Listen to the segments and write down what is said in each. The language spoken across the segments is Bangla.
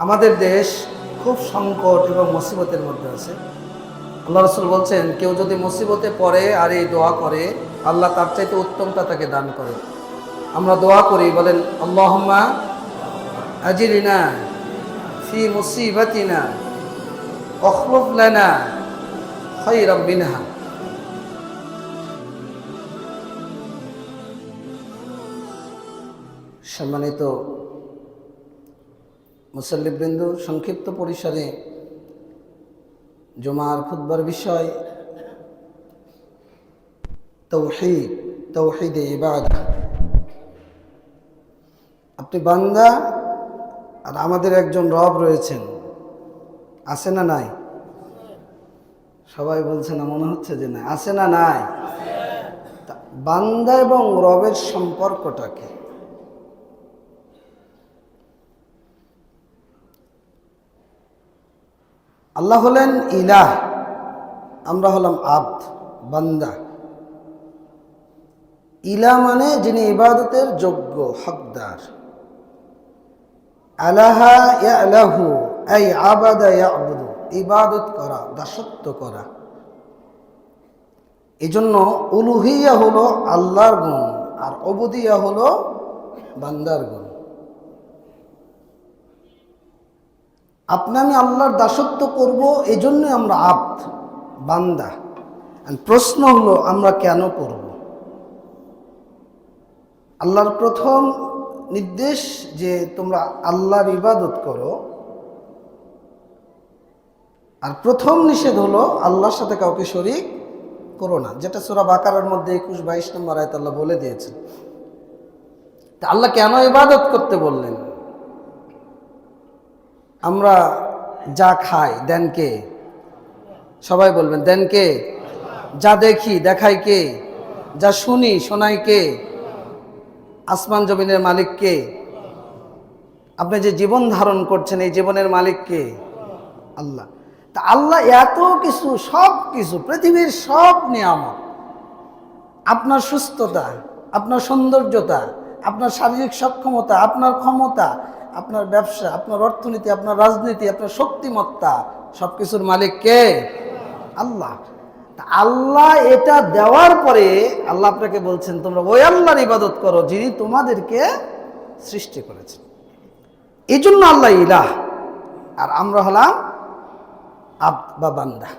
আমাদের দেশ খুব সংকট এবং মুসিবতের মধ্যে আছে। আল্লাহ রাসূল বলছেন, কেউ যদি মুসিবতে পড়ে আর এই দোয়া করে, আল্লাহ তার চাইতে উত্তমটা তাকে দান করে। আমরা দোয়া করি, বলেন আল্লাহুম্মা আজিরিনা ফি মুসিবাতিনা ওয়াখলুফ লানা খায়রাম মিনহা। সম্মানিত মুসল্লিবৃন্দ, সংক্ষিপ্ত পরিসরে জুমার খুতবার বিষয় তাওহীদ, তাওহীদে ইবাদত। আপনি বান্দা আর আমাদের একজন রব রয়েছেন, আছে না নাই? সবাই বলছে না, মনে হচ্ছে যে না, আছে না নাই? বান্দা এবং রবের সম্পর্কটা কি? আল্লাহ হলেন ইলাহ, আমরা হলাম আব্দ, বান্দা। ইলাহ মানে যিনি ইবাদতের যোগ্য, হকদার। আলাহা ইয়ালাহু আই আবাদা ইয়াবুদু, ইবাদত করা, দাসত্ব করা। এজন্য উলুহিয়া হলো আল্লাহর গুণ আর উবুদিয়া হলো বান্দার গুণ। আপনি আমি আল্লাহর দাসত্ব করব, এজন্য আমরা আব্দ, বান্দা। প্রশ্ন হলো আমরা কেন করব? আল্লাহর প্রথম নির্দেশ যে তোমরা আল্লাহর ইবাদত করো, আর প্রথম নিষেধ হলো আল্লাহর সাথে কাউকে শরীক করো না, যেটা সূরা বাকারার মধ্যে 21-22 নম্বর আয়াতে আল্লাহ বলে দিয়েছেন। তা আল্লাহ কেন ইবাদত করতে বললেন? আমরা যা খাই দেন কে? সবাই বলবেন দেন কে? যা দেখি দেখাই কে? যা শুনি শোনাই কে? আসমান জমিনের মালিক কে? আপনি যে জীবন ধারণ করছেন, এই জীবনের মালিক কে? আল্লাহ। তা আল্লাহ এত কিছু, সব কিছু, পৃথিবীর সব নিয়ামত, আপনার সুস্থতা, আপনার সৌন্দর্যতা, আপনার শারীরিক সক্ষমতা, আপনার ক্ষমতা, আপনার ব্যবসা, আপনার অর্থনীতি, আপনার রাজনীতি, আপনার শক্তিমত্তা, সবকিছুর মালিক কে? আল্লাহ। আল্লাহ এটা দেওয়ার পরে আল্লাহ আপনাকে বলছেন তোমরা ওই আল্লাহর ইবাদত করো যিনি তোমাদেরকে সৃষ্টি করেছেন। এই জন্য আল্লাহ ইলাহ আর আমরা হলাম আব্দ বা বান্দা।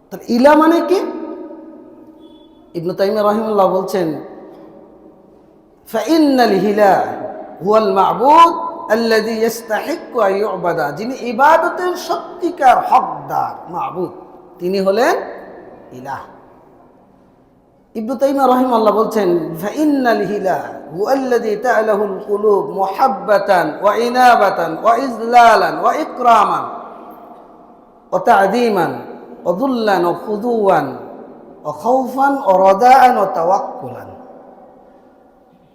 তাহলে ইলাহ মানে কি? ইবনে তাইমিয়া রাহিমাহুল্লাহ বলছেন, ফাইন্নাল ইলাহ হুয়াল মা'বুদ আল্লাযী ইস্তাহিক্কু আন ইউবাদা, যিনি ইবাদতের সত্যিকার হকদার, মা'বুদ, তিনি হলেন ইলাহ। ইবনে তাইমিয়া রাহিমাহুল্লাহ বলছেন, ফাইন্নাল ইলাহ হুয়াল্লাযী তা'লাহুল কুলুব মুহাব্বাতান ওয়া ইনাবাতান ওয়া ইজলালান ওয়া ইকরামান ওয়া তা'যীমান ওয়া যুল্লান ওয়া খুদুওয়ান ওয়া খাউফান ওয়া রাদাআন ওয়া তাওয়াক্কুলান।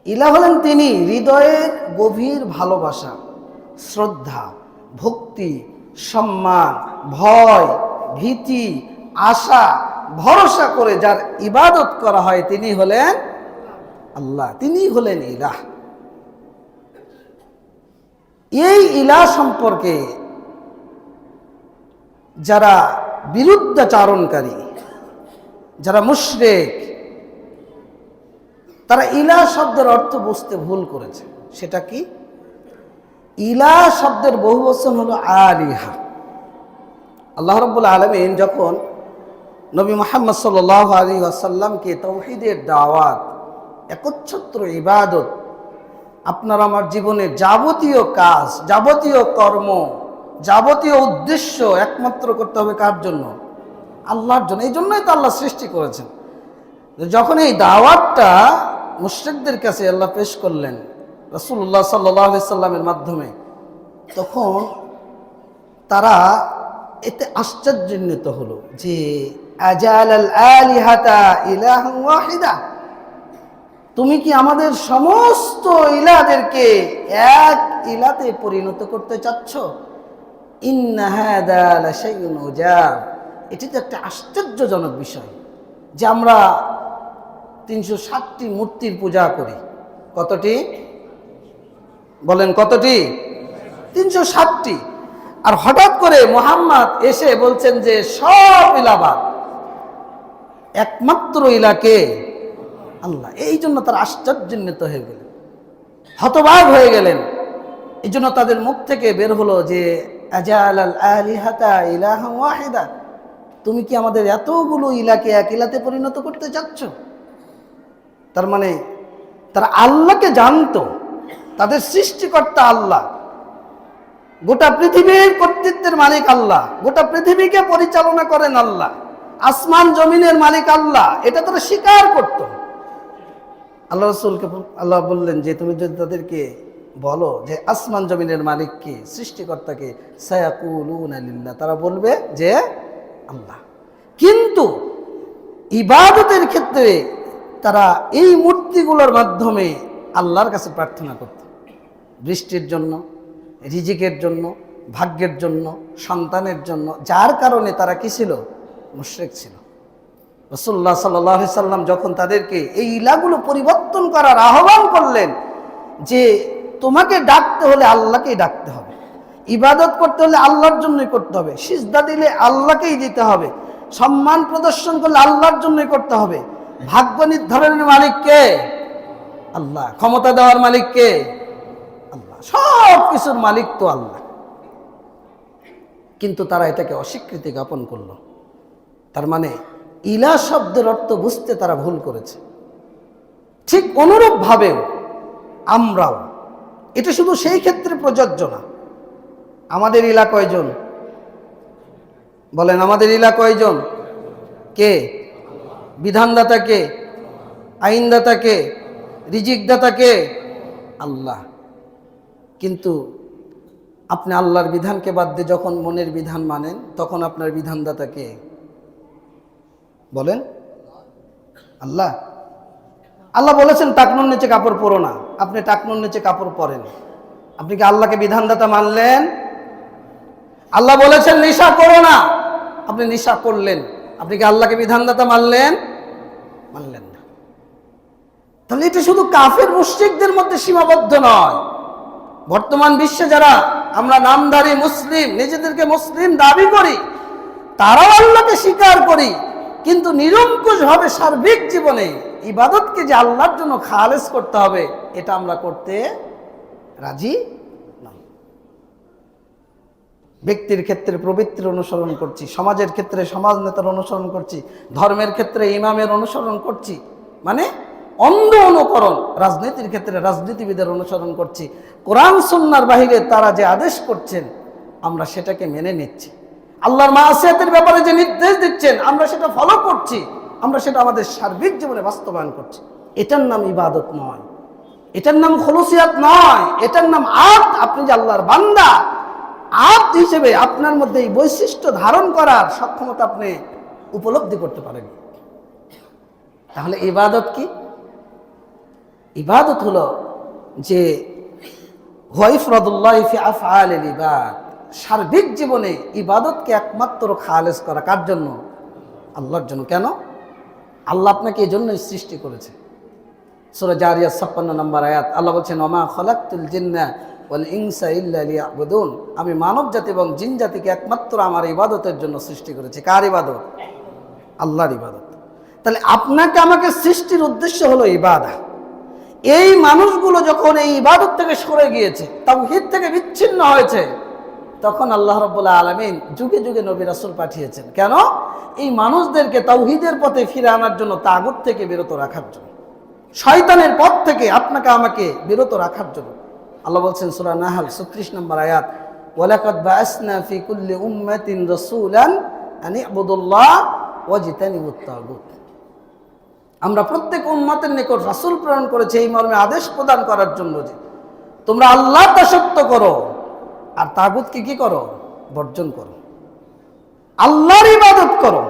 ইলাহ হলেন তিনি হৃদয়ের গভীর ভালোবাসা, শ্রদ্ধা, ভক্তি, সম্মান, ভয়, ভীতি, আশা, ভরসা করে যার ইবাদত করা হয় তিনি হলেন আল্লাহ, তিনি হলেন ইলাহ। এই ইলাহ সম্পর্কে যারা বিরুদ্ধাচারণকারী, যারা মুশরিক, তারা ইলাহ শব্দের অর্থ বুঝতে ভুল করেছে। সেটা কি? ইলাহ শব্দের বহুবচন হলো আলিহা। আল্লাহ রাব্বুল আলামিন যখন নবী মুহাম্মদ সাল্লাল্লাহু আলাইহি ওয়াসাল্লামকে তাওহীদের দাওয়াত, একচ্ছত্র ইবাদত, আপনার আমার জীবনের যাবতীয় কাজ, যাবতীয় কর্ম, যাবতীয় উদ্দেশ্য একমাত্র করতে হবে কার জন্য? আল্লাহর জন্য। এই জন্যই তো আল্লাহ সৃষ্টি করেছেন। যখন এই দাওয়াতটা মুশরিকদের কাছে আল্লাহ পেশ করলেন রাসূলুল্লাহ সাল্লাল্লাহু আলাইহি সাল্লামের মাধ্যমে, তখন তারা এতে আশ্চর্যান্বিত হলো যে আজালাল আলিহাতা ইলাহান ওয়াহিদা, তুমি কি আমাদের সমস্ত ইলাহদেরকে এক ইলাতে পরিণত করতে চাচ্ছ? ইন্না হাযা লাশাইউন উজাব, এটি তো একটা আশ্চর্যজনক বিষয় যে আমরা 360টি মূর্তির পূজা করি। কতটি? বলেন কতটি? 360টি। আর হঠাৎ করে মুহাম্মদ এসে বলছেন যে সব ইলাবাদ, একমাত্র ইলাকে আল্লাহ। এই জন্য তারা আশ্চর্যান্বিত হয়ে গেলেন, হতবাক হয়ে গেলেন। এই জন্য তাদের মুখ থেকে বের হলো যে আজালাল আলিহাতা ইলাহান ওয়াহিদা, তুমি কি আমাদের এতগুলো ইলাকে এক ইলাতে পরিণত করতে চাচ্ছ? তার মানে তারা আল্লাহকে জানতো, তাদের সৃষ্টিকর্তা আল্লাহ, গোটা পৃথিবীর কর্তৃত্বের মালিক আল্লাহ, গোটা পৃথিবীকে পরিচালনা করেন আল্লাহ, আসমান জমিনের মালিক আল্লাহ, এটা তারা স্বীকার করত। আল্লাহ রাসূলকে আল্লাহ বললেন যে তুমি যদি তাদেরকে বলো যে আসমান জমিনের মালিক কে, সৃষ্টিকর্তাকে, সায়াকুলুনা লিল্লাহ, তারা বলবে যে আল্লাহ। কিন্তু ইবাদতের ক্ষেত্রে তারা এই মূর্তিগুলোর মাধ্যমে আল্লাহর কাছে প্রার্থনা করত, বৃষ্টির জন্য, রিজিকের জন্য, ভাগ্যের জন্য, সন্তানের জন্য, যার কারণে তারা কি ছিল? মুশরিক ছিল। রাসূলুল্লাহ সাল্লাল্লাহু আলাইহি সাল্লাম যখন তাদেরকে এই ইলাগুলো পরিবর্তন করার আহ্বান করলেন যে তোমাকে ডাকতে হলে আল্লাহকেই ডাকতে হবে, ইবাদত করতে হলে আল্লাহর জন্যই করতে হবে, সিজদা দিলে আল্লাহকেই দিতে হবে, সম্মান প্রদর্শন করলে আল্লাহর জন্যই করতে হবে, ভাগ্য নির্ধারণের মালিক কে? আল্লাহ, ক্ষমতা দেওয়ার মালিক কে? আল্লাহ, সব কিছুর মালিক তো আল্লাহ। কিন্তু তারা এটাকে অস্বীকৃতি জ্ঞাপন করলো। তার মানে ইলা শব্দের অর্থ বুঝতে তারা ভুল করেছে। ঠিক অনুরূপভাবেও আমরাও, এটা শুধু সেই ক্ষেত্রে প্রযোজ্য না। আমাদের ইলা কয়জন? বলেন, আমাদের ইলা কয়জন? কে? বিধানদাতা কে? আইনদাতা কে? রিজিকদাতা কে? আল্লাহ। কিন্তু আপনি আল্লাহর বিধানকে বাদ দিয়ে যখন মনের বিধান মানেন, তখন আপনার বিধানদাতা কে? বলেন, আল্লাহ। আল্লাহ বলেছেন টাকনুর নিচে কাপড় পরো না, আপনি টাকনুর নিচে কাপড় পরেন, আপনি কি আল্লাহকে বিধানদাতা মানলেন? আল্লাহ বলেছেন নেশা করো না, আপনি নেশা করলেন, আপনি কি আল্লাহকে বিধানদাতা মানলেন? মানলেন না। তাহলে এটা শুধু কাফের মুশরিকদের মধ্যে সীমাবদ্ধ নয়। বর্তমান বিশ্বে যারা আমরা নামধারী মুসলিম, নিজেদেরকে মুসলিম দাবি করি, তারাও আল্লাহকে স্বীকার করি, কিন্তু নিরঙ্কুশভাবে সার্বিক জীবনে ইবাদতকে যে আল্লাহর জন্য খালেস করতে হবে, এটা আমরা করতে রাজি না। ব্যক্তির ক্ষেত্রে প্রবৃত্তির অনুসরণ করছি, সমাজের ক্ষেত্রে সমাজ নেতার অনুসরণ করছি, ধর্মের ক্ষেত্রে ইমামের অনুসরণ করছি, মানে অন্ধ অনুকরণ। রাজনীতির ক্ষেত্রে রাজনীতিবিদের অনুসরণ করছি। কোরআন সুন্নাহর বাহিরে তারা যে আদেশ করছেন আমরা সেটাকে মেনে নিচ্ছি। আল্লাহর মাসিয়াতের ব্যাপারে যে নির্দেশ দিচ্ছেন আমরা সেটা ফলো করছি, আমরা সেটা আমাদের সার্বিক জীবনে বাস্তবায়ন করছি। এটার নাম ইবাদত নয়, এটার নাম খুলুসিয়াত নয়, এটার নাম আব্দ। আপনি যে আল্লাহর বান্দা, আব্দ হিসেবে আপনার মধ্যে এই বৈশিষ্ট্য ধারণ করার সক্ষমতা আপনি উপলব্ধি করতে পারেন। তাহলে ইবাদত কি? ইবাদত হলো যে হুয়াইফরাদুল্লাহ ফি আফআলিল ইবাদ, সার্বিক জীবনে ইবাদতকে একমাত্র খালেস করা। কার জন্য? আল্লাহর জন্য। কেন? আল্লাহ আপনাকে এই জন্যই সৃষ্টি করেছে। সূরা জারিয়াত 56 নম্বর আয়াত, আল্লাহ বলছেন ওমা খালাকতুল জিন্না ওয়াল ইনসা ইল্লা লিয়াবুদুন, আমি মানব জাতি এবং জিন জাতিকে একমাত্র আমার ইবাদতের জন্য সৃষ্টি করেছি। কার ইবাদত? আল্লাহর ইবাদত। তাহলে আপনাকে আমাকে সৃষ্টির উদ্দেশ্য হলো ইবাদত। এই মানুষগুলো যখন এই ইবাদত থেকে সরে গিয়েছে, তাওহীদ থেকে বিচ্ছিন্ন হয়েছে, তখন আল্লাহ রাব্বুল আলামিন যুগে যুগে নবী রাসূল পাঠিয়েছেন। কেন? এই মানুষদেরকে তাওহীদের পথে ফিরে আনার জন্য, তাগুত থেকে বিরত রাখার জন্য, শয়তানের পথ থেকে আপনাকে আমাকে বিরত রাখার জন্য। আল্লাহ বলছেন সূরা নাহল 36 নম্বর আয়াত, ওয়ালাকাদ বাআসনা ফি কুল্লি উম্মাতিন রাসূলান আন ইবুদুল্লাহ ওয়াজতানিবুত তাগুত, আমরা প্রত্যেক উম্মতের নিকট রাসূল প্রেরণ করেছি এই মর্মে আদেশ প্রদান করার জন্য যে তোমরা আল্লাহর দাসত্ব করো আর তাগুতকে কি করো? বর্জন করো। আল্লাহর ইবাদত করো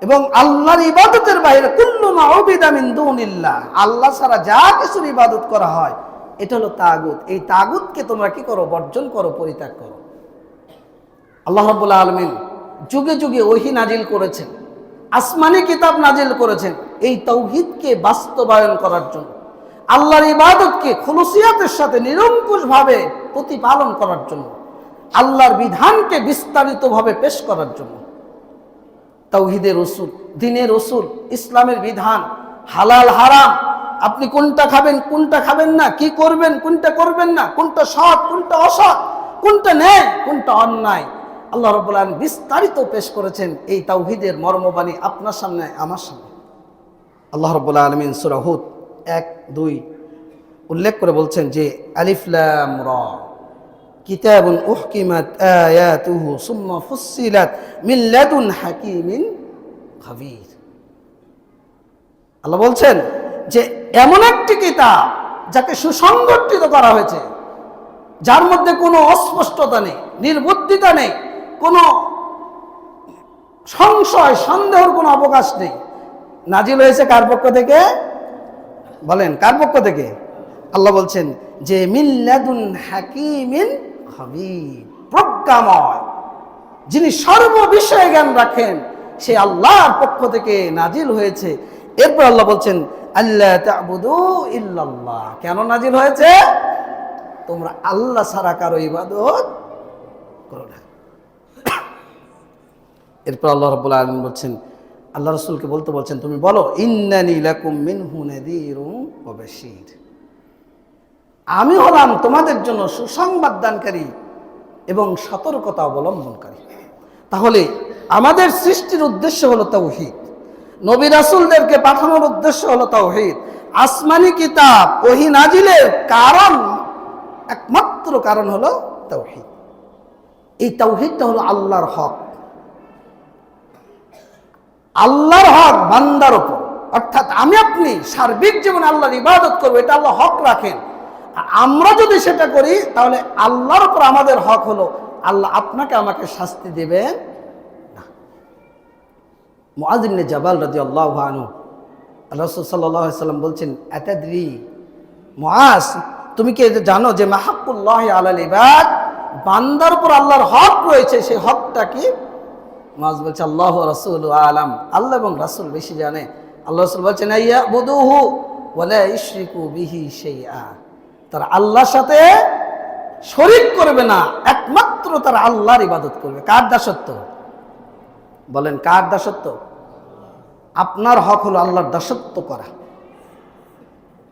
এবং আল্লাহর ইবাদতের বাইরে কুল্লু মা উবিদা মিন দুনিল্লাহ, আল্লাহ ছাড়া যা কিছুর ইবাদত করা হয় এটা হলো তাগুত। এই তাগুতকে তোমরা কি করো? বর্জন করো, পরিত্যাগ করো। আল্লাহ রাব্বুল আলামিন যুগে যুগে ওহী নাজিল করেছেন, আসমানি কিতাব নাজিল করেছেন এই তাওহীদকে বাস্তবায়ন করার জন্য, আল্লাহর ইবাদতকে খুলুসিয়াতের সাথে নিরঙ্কুশভাবে প্রতিপালন করার জন্য, আল্লাহর বিধানকে বিস্তারিতভাবে পেশ করার জন্য। তাওহীদের উসুল, দ্বীনের উসুল, ইসলামের বিধান, হালাল হারাম, আপনি কোনটা খাবেন কোনটা খাবেন না, কি করবেন কোনটা করবেন না, কোনটা সৎ কোনটা অসৎ, কোনটা ন্যায় কোনটা অন্যায়, আল্লাহ রাব্বুল আলামিন বিস্তারিত পেশ করেছেন এই তাওহীদের মর্মবাণী আপনার সামনে আমার সামনে। আল্লাহ রাব্বুল আলামিন সূরা হুদ 1-2 উল্লেখ করে বলছেন যে আলিফ লাম রা কিতাবুন উহকিমাত আয়াতুহু সুম্মা ফুসসিলাত মিন লাদুন হাকিমিন খাবীর। আল্লাহ বলছেন যে এমন একটি কিতাব যাকে সুসংগঠিত করা হয়েছে, যার মধ্যে কোনো অস্পষ্টতা নেই, নির্বুদ্ধিতা নেই, কোনো সংশয় সন্দেহের কোনো অবকাশ নেই। নাজিল হয়েছে কার পক্ষ থেকে? বলেন কার পক্ষ থেকে? আল্লাহ বলছেন যে মিন লাদুন হাকিমিন খাবীর, প্রজ্ঞাময়, যিনি সর্ববিষয়ে জ্ঞান রাখেন, সে আল্লাহর পক্ষ থেকে নাজিল হয়েছে। এরপর আল্লাহ বলছেন আল্লাহ তা'বুদু ইল্লাল্লাহ। কেন নাজিল হয়েছে? তোমরা আল্লাহ ছাড়া কারো ইবাদত করো না। এরপর আল্লাহ রাব্বুল আলামিন বলছেন, আল্লাহ রাসূলকে বলতে বলছেন, তুমি বলো ইন্নানি লাকুম মিনহু নাযীরুন ওয়া বাশীর, আমি হলাম তোমাদের জন্য সুসংবাদ দানকারী এবং সতর্কতা অবলম্বনকারী। তাহলে আমাদের সৃষ্টির উদ্দেশ্য হলো তাওহীদ, নবী রাসূলদেরকে পাঠানোর উদ্দেশ্য হলো তাওহীদ, আসমানি কিতাব ওহী নাজিলের কারণ, একমাত্র কারণ হলো তাওহীদ। এই তাওহীদটা হলো আল্লাহর হক, আল্লাহর হক বান্দার উপর, অর্থাৎ আমি আপনি সার্বিক জীবনে আল্লাহর ইবাদত করবো, এটা আল্লাহ হক রাখেন। আমরা যদি সেটা করি তাহলে আল্লাহর উপর আমাদের হক হলো আল্লাহ আপনাকে আমাকে শাস্তি দেবেন না। মুআয ইবনে জাবাল রাদিয়াল্লাহু আনহু, রাসূল সাল্লাল্লাহু আলাইহি সাল্লাম বলছেন, আতাদরি মুআয, তুমি কি এটা জানো যে মা হাক্কুল্লাহি আলাল ইবাদ, বান্দার উপর আল্লাহর হক রয়েছে, সেই হকটা কি? মুআয বলছে আল্লাহু ওয়া রাসূলু আলাম, আল্লাহ এবং রাসূল বেশি জানে। আল্লাহ রাসূল বলছেন ইয়াবুদুহু ওয়া লা ইশরিকু বিহি শাইআ, তারা আল্লাহর সাথে শরীক করবে না, একমাত্র তারা আল্লাহর ইবাদত করবে। কার দাসত্ব? বলেন কার দাসত্ব? আপনার হক হলো আল্লাহর দাসত্ব করা,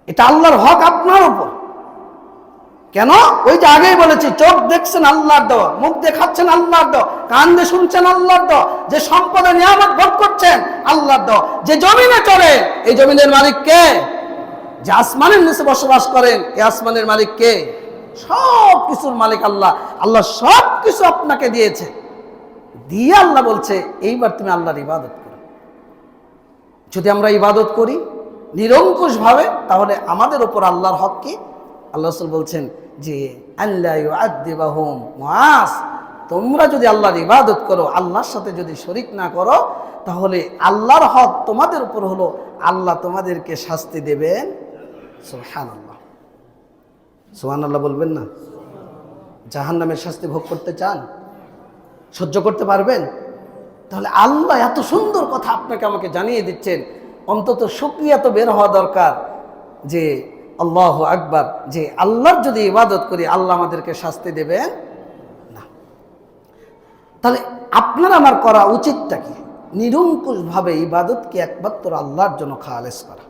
এটা আল্লাহর হক আপনার উপর। কেন? ওই যে আগেই বলেছি, চোখ দেখছেন আল্লাহর দেওয়া, মুখ দেখাচ্ছেন আল্লাহর দেওয়া, কান দিয়ে শুনছেন আল্লাহর দেওয়া, যে সম্পদের নিয়ামত ভোগ করছেন আল্লাহর দেওয়া, যে জমিনে চলে এই জমিনের মালিক কে? যে আসমানের নিচে বসবাস করেন এই আসমানের মালিক কে? সব কিছুর মালিক আল্লাহ। আল্লাহ সব কিছু আপনাকে দিয়েছে, দিয়ে আল্লাহ বলছে এইবার তুমি আল্লাহর ইবাদত করো। যদি আমরা ইবাদত করি নিরঙ্কুশ ভাবে, তাহলে আমাদের উপর আল্লাহর হক কি? আল্লাহ রাসূল বলছেন যে আল্লা ইউআদ্দিবাহুম, মুআয, তোমরা যদি আল্লাহর ইবাদত করো, আল্লাহর সাথে যদি শরীক না করো, তাহলে আল্লাহর হক তোমাদের উপর হলো আল্লাহ তোমাদেরকে শাস্তি দেবেন। সুবহানাল্লাহ, সুবহানাল্লাহ বলবেন না? জাহান্নামের শাস্তি ভোগ করতে চান? সহ্য করতে পারবেন? তাহলে আল্লাহ এত সুন্দর কথা আপনাকে আমাকে জানিয়ে দিচ্ছেন, অন্তত শুকরিয়া তো বের হওয়া দরকার যে আল্লাহু আকবার, যে আল্লাহর যদি ইবাদত করি আল্লাহ আমাদেরকে শাস্তি দেবেন না। তাহলে আপনার আমার করা উচিতটা কি? নিরঙ্কুশভাবে ইবাদতকে একমাত্র আল্লাহর জন্য খালেস করা।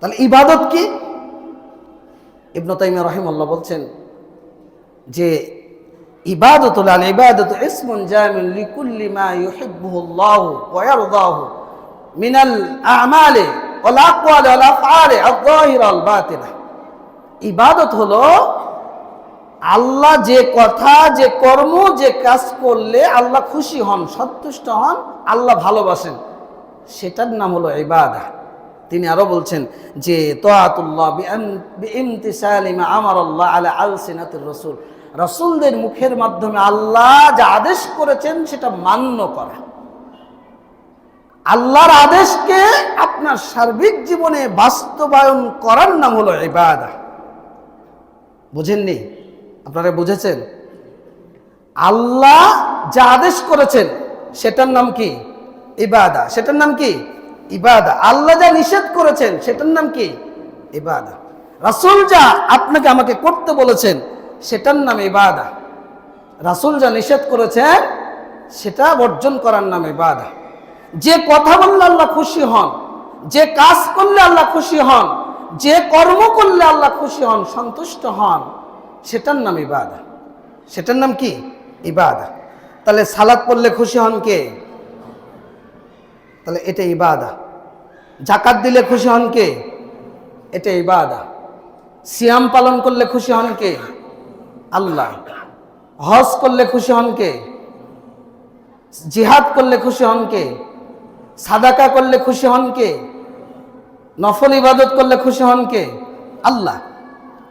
তাহলে ইবাদত কি? ইবনে তাইমিয়া রাহিমাহুল্লাহ বলছেন যে ইবাদতুল আল ইবাদতু ইসমুন জামিউন লিকুল্লি মা ইউহিব্বুহুল্লাহু ওয়া ইয়ারদাহু মিনাল আ'মালি ওয়াল আকওয়ালি ওয়াল আফআলি আয-যাহিরা ওয়াল বাতিনা। ইবাদত হলো আল্লাহ যে কথা, যে কর্ম, যে কাজ করলে আল্লাহ খুশি হন, সন্তুষ্ট হন, আল্লাহ ভালোবাসেন, সেটার নাম হলো ইবাদত। তিনি আরো বলছেন যে তাআতুল্লাহ বিইমতিসালি মা আমারাল্লাহ আলা আলসিনাতির রাসূল, রাসূলদের মুখের মাধ্যমে আল্লাহ যা আদেশ করেছেন সেটা মান্য করা। আল্লাহর আদেশকে আপনার সার্বিক জীবনে বাস্তবায়ন করার নাম হলো ইবাদত। বুঝেননি? আপনারা বুঝেছেন? আল্লাহ যা আদেশ করেছেন সেটার নাম কি? ইবাদত। সেটার নাম কি? ইবাদত। আল্লাহ যা নিষেধ করেছেন সেটার নাম কি? ইবাদত। রাসূল যা আপনাকে আমাকে করতে বলেছেন সেটার নাম ইবাদা। রাসূল যা নিষেধ করেছেন সেটা বর্জন করার নাম ইবাদা। যে কথা বললে আল্লাহ খুশি হন, যে কাজ করলে আল্লাহ খুশি হন, যে কর্ম করলে আল্লাহ খুশি হন, সন্তুষ্ট হন, সেটার নাম ইবাদা। সেটার নাম কি? ইবাদা। তাহলে সালাত পড়লে খুশি হন কে? তাহলে এটা ইবাদা। যাকাত দিলে খুশি হন কে? এটা ইবাদা। সিয়াম পালন করলে খুশি হন কে? আল্লাহ। হজ করলে খুশি হন কে? জিহাদ করলে খুশি হন কে? সাদাকা করলে খুশি হন কে? নফল ইবাদত করলে খুশি হন কে? আল্লাহ।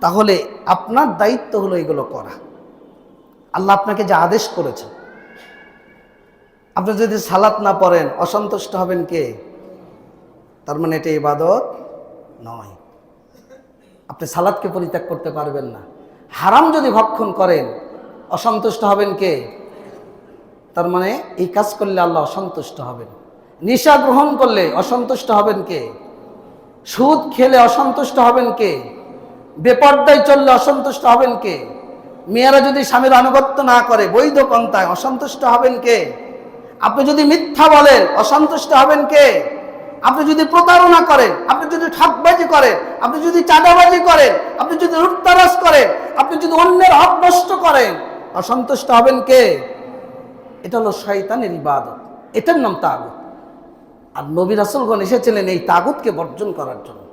তাহলে আপনার দায়িত্ব হলো এগুলো করা। আল্লাহ আপনাকে যে আদেশ করেছেন, আপনি যদি সালাত না পড়েন অসন্তুষ্ট হবেন কে? তার মানে এটা ইবাদত নয়। আপনি সালাতকে পরিত্যাগ করতে পারবেন না। হারাম যদি ভক্ষণ করেন অসন্তুষ্ট হবেন কে? তার মানে এই কাজ করলে আল্লাহ অসন্তুষ্ট হবেন। নেশা গ্রহণ করলে অসন্তুষ্ট হবেন কে? সুদ খেলে অসন্তুষ্ট হবেন কে? বেপর্দায় চললে অসন্তুষ্ট হবেন কে? মেয়েরা যদি স্বামীর আনুগত্য না করে বৈধ পন্থায় অসন্তুষ্ট হবেন কে? আপনি যদি মিথ্যা বলেন অসন্তুষ্ট হবেন কে? আপনি যদি প্রতারণা করেন, আপনি যদি ঠকবাজি করেন, আপনি যদি চাঁদাবাজি করেন, আপনি যদি লুটতরাজ করেন, আপনি যদি অন্যের হক নষ্ট করেন, অসন্তুষ্ট হবেন কে? এটা হলো শয়তানের ইবাদত। এটার নাম তাগুত। আর নবী রাসূলগণ এসেছিলেন এই তাগুতকে বর্জন করার জন্য।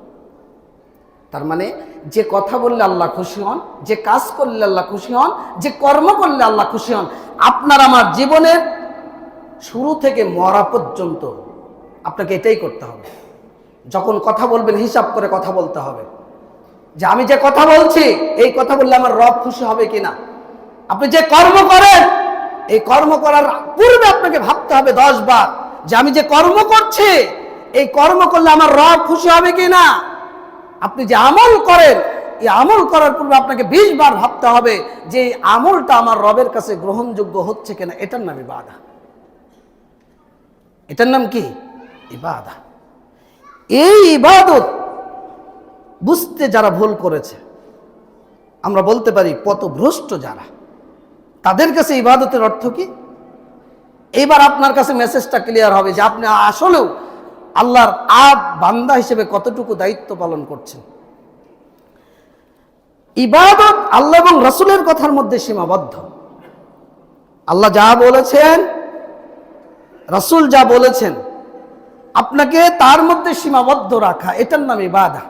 তার মানে যে কথা বললে আল্লাহ খুশি হন, যে কাজ করলে আল্লাহ খুশি হন, যে কর্ম করলে আল্লাহ খুশি হন, আপনার আমার জীবনের শুরু থেকে মরা পর্যন্ত আপনাকে এটাই করতে হবে। যখন কথা বলবেন হিসাব করে কথা বলতে হবে, যে আমি যে কথা বলছি এই কথা বললে আমার রব খুশি হবে কিনা। আপনি যে কর্ম করেন এই কর্ম করার পূর্বে আপনাকে ভাবতে হবে 10 বার যে আমি যে কর্ম করছি এই কর্ম করলে আমার রব খুশি হবে কিনা। আপনি যে আমল করেন এই আমল করার পূর্বে আপনাকে 20 বার ভাবতে হবে যে এই আমলটা আমার রবের কাছে গ্রহণযোগ্য হচ্ছে কিনা। এটার নাম ইবাদা। এটার নাম কি? ইবাদা। এই ইবাদত বুঝতে যারা ভুল করেছে, আমরা বলতে পারি পথভ্রষ্ট যারা, তাদের কাছে ইবাদতের অর্থ কি? এবার আপনার কাছে মেসেজটা ক্লিয়ার হবে যে আপনি আসলেও আল্লাহর বান্দা হিসেবে কতটুকু দায়িত্ব পালন করছেন। ইবাদত আল্লাহ এবং রাসূলের কথার মধ্যে সীমাবদ্ধ। আল্লাহ যা বলেছেন, রাসূল যা বলেছেন, আপনাকে তার মধ্যে সীমাবদ্ধ রাখা, এটার নাম ইবাদা।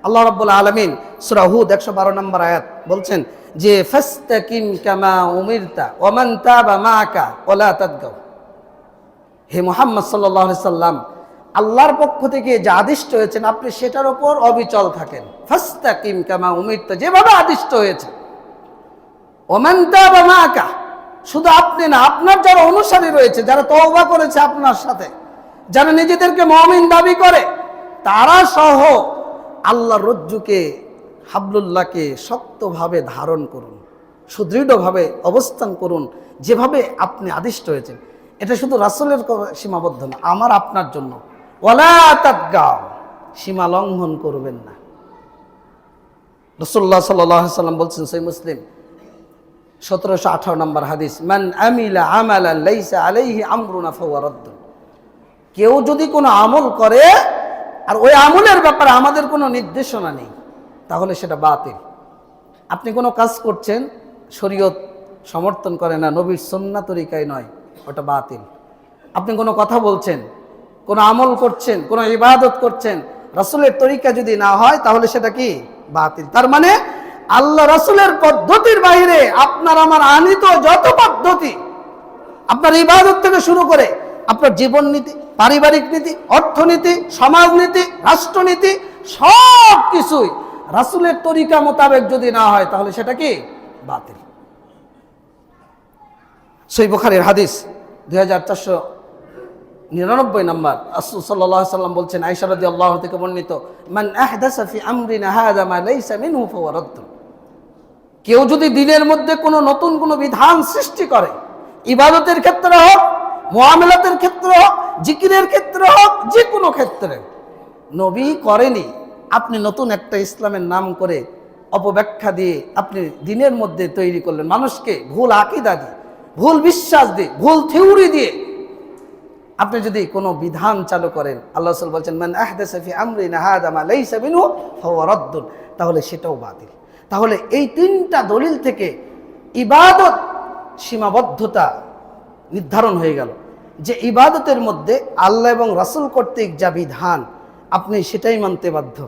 আল্লাহ রাব্বুল আলামিন সূরা হুদ 112 নম্বর আয়াত বলছেন যে ফাস্তাকিম কামা উমিরতা ওয়া মান তাবা মাআকা ওয়ালা তাদগাও। হে মুহাম্মদ সাল্লাল্লাহু আলাইহি সাল্লাম, আল্লাহর পক্ষ থেকে যে আদিষ্ট হয়েছেন আপনি সেটার উপর অবিচল থাকেন। ফাস্তাকিম কামা উমিরতা, যেভাবে আদিষ্ট হয়েছে। ওয়া মান তাবা মাআকা, শুধু আপনি না, আপনার যারা অনুসারী রয়েছে, যারা তওবা করেছে আপনার সাথে, যারা নিজেদেরকে মুমিন দাবি করে, তারা সহ আল্লাহর রজ্জুকে, হাবলুল্লাহকে শক্তভাবে ধারণ করুন, সুদৃঢ়ভাবে অবস্থান করুন, যেভাবে আপনি আদিষ্ট হয়েছেন। এটা শুধু রাসূলের সীমাবদ্ধ না, আমার আপনার জন্য। ওয়ালা তাদগাও, সীমা লঙ্ঘন করবেন না। রাসূলুল্লাহ সাল্লাল্লাহু আলাইহি সাল্লাম বলছেন, সহিহ মুসলিম 1718 নম্বর হাদিস, মান আমিলা আমালান লাইসা আলাইহি আমরুনা ফাহুয়া রাদ্দ। কেউ যদি কোনো আমল করে আর ওই আমলের ব্যাপারে আমাদের কোনো নির্দেশনা নেই, তাহলে সেটা বাতিল। আপনি কোনো কাজ করছেন, শরীয়ত সমর্থন করে না, নবীর সুন্নাহ তরিকায় নয়, ওটা বাতিল। আপনি কোনো কথা বলছেন, কোনো আমল করছেন, কোনো ইবাদত করছেন, রাসূলের তরিকা যদি না হয় তাহলে সেটা কি? বাতিল। তার মানে আল্লাহ রাসূলের পদ্ধতির বাইরে আপনার আমার আনিত যত পদ্ধতি, আপনার ইবাদত থেকে শুরু করে আপনার জীবন নীতি, পারিবারিক নীতি, অর্থনীতি, সমাজনীতি, রাষ্ট্রনীতি, সব কিছুই রাসূলের তরিকা মোতাবেক যদি না হয় তাহলে সেটা কি? বাতিল। সহিহ বুখারীর হাদিস 2499 নম্বর, রাসূল সাল্লাল্লাহু আলাইহি সাল্লাম বলছেন, আয়েশা রাদিয়াল্লাহু থেকে বর্ণিত, মান আহদাসা ফি আমরিনা হাযা মা লাইসা মিনহু ফাহুয়া রাদ্দ। কেউ যদি দিনের মধ্যে কোনো নতুন কোনো বিধান সৃষ্টি করে, ইবাদতের ক্ষেত্রে হোক, মুআমালাতের ক্ষেত্রে হোক, জিকিরের ক্ষেত্রে হোক, যে কোনো ক্ষেত্রে, নবী করেনি, আপনি নতুন একটা ইসলামের নাম করে অপব্যাখ্যা দিয়ে আপনি দিনের মধ্যে তৈরি করলেন, মানুষকে ভুল আকীদা দিয়ে, ভুল বিশ্বাস দিয়ে, ভুল থিওরি দিয়ে আপনি যদি কোনো বিধান চালু করেন, আল্লাহ রাসূল বলছেন মান আহদাসা ফি আমরিনা হাযা মা লাইসা মিনহু ফাহুয়া রাদ্দুন, তাহলে সেটাও বাতিল। তাহলে এই তিনটা দলিল থেকে ইবাদত সীমাবদ্ধতা নির্ধারণ হয়ে গেল, যে ইবাদতের মধ্যে আল্লাহ এবং রাসূল কর্তৃক যা বিধান আপনি সেটাই মানতে বাধ্য।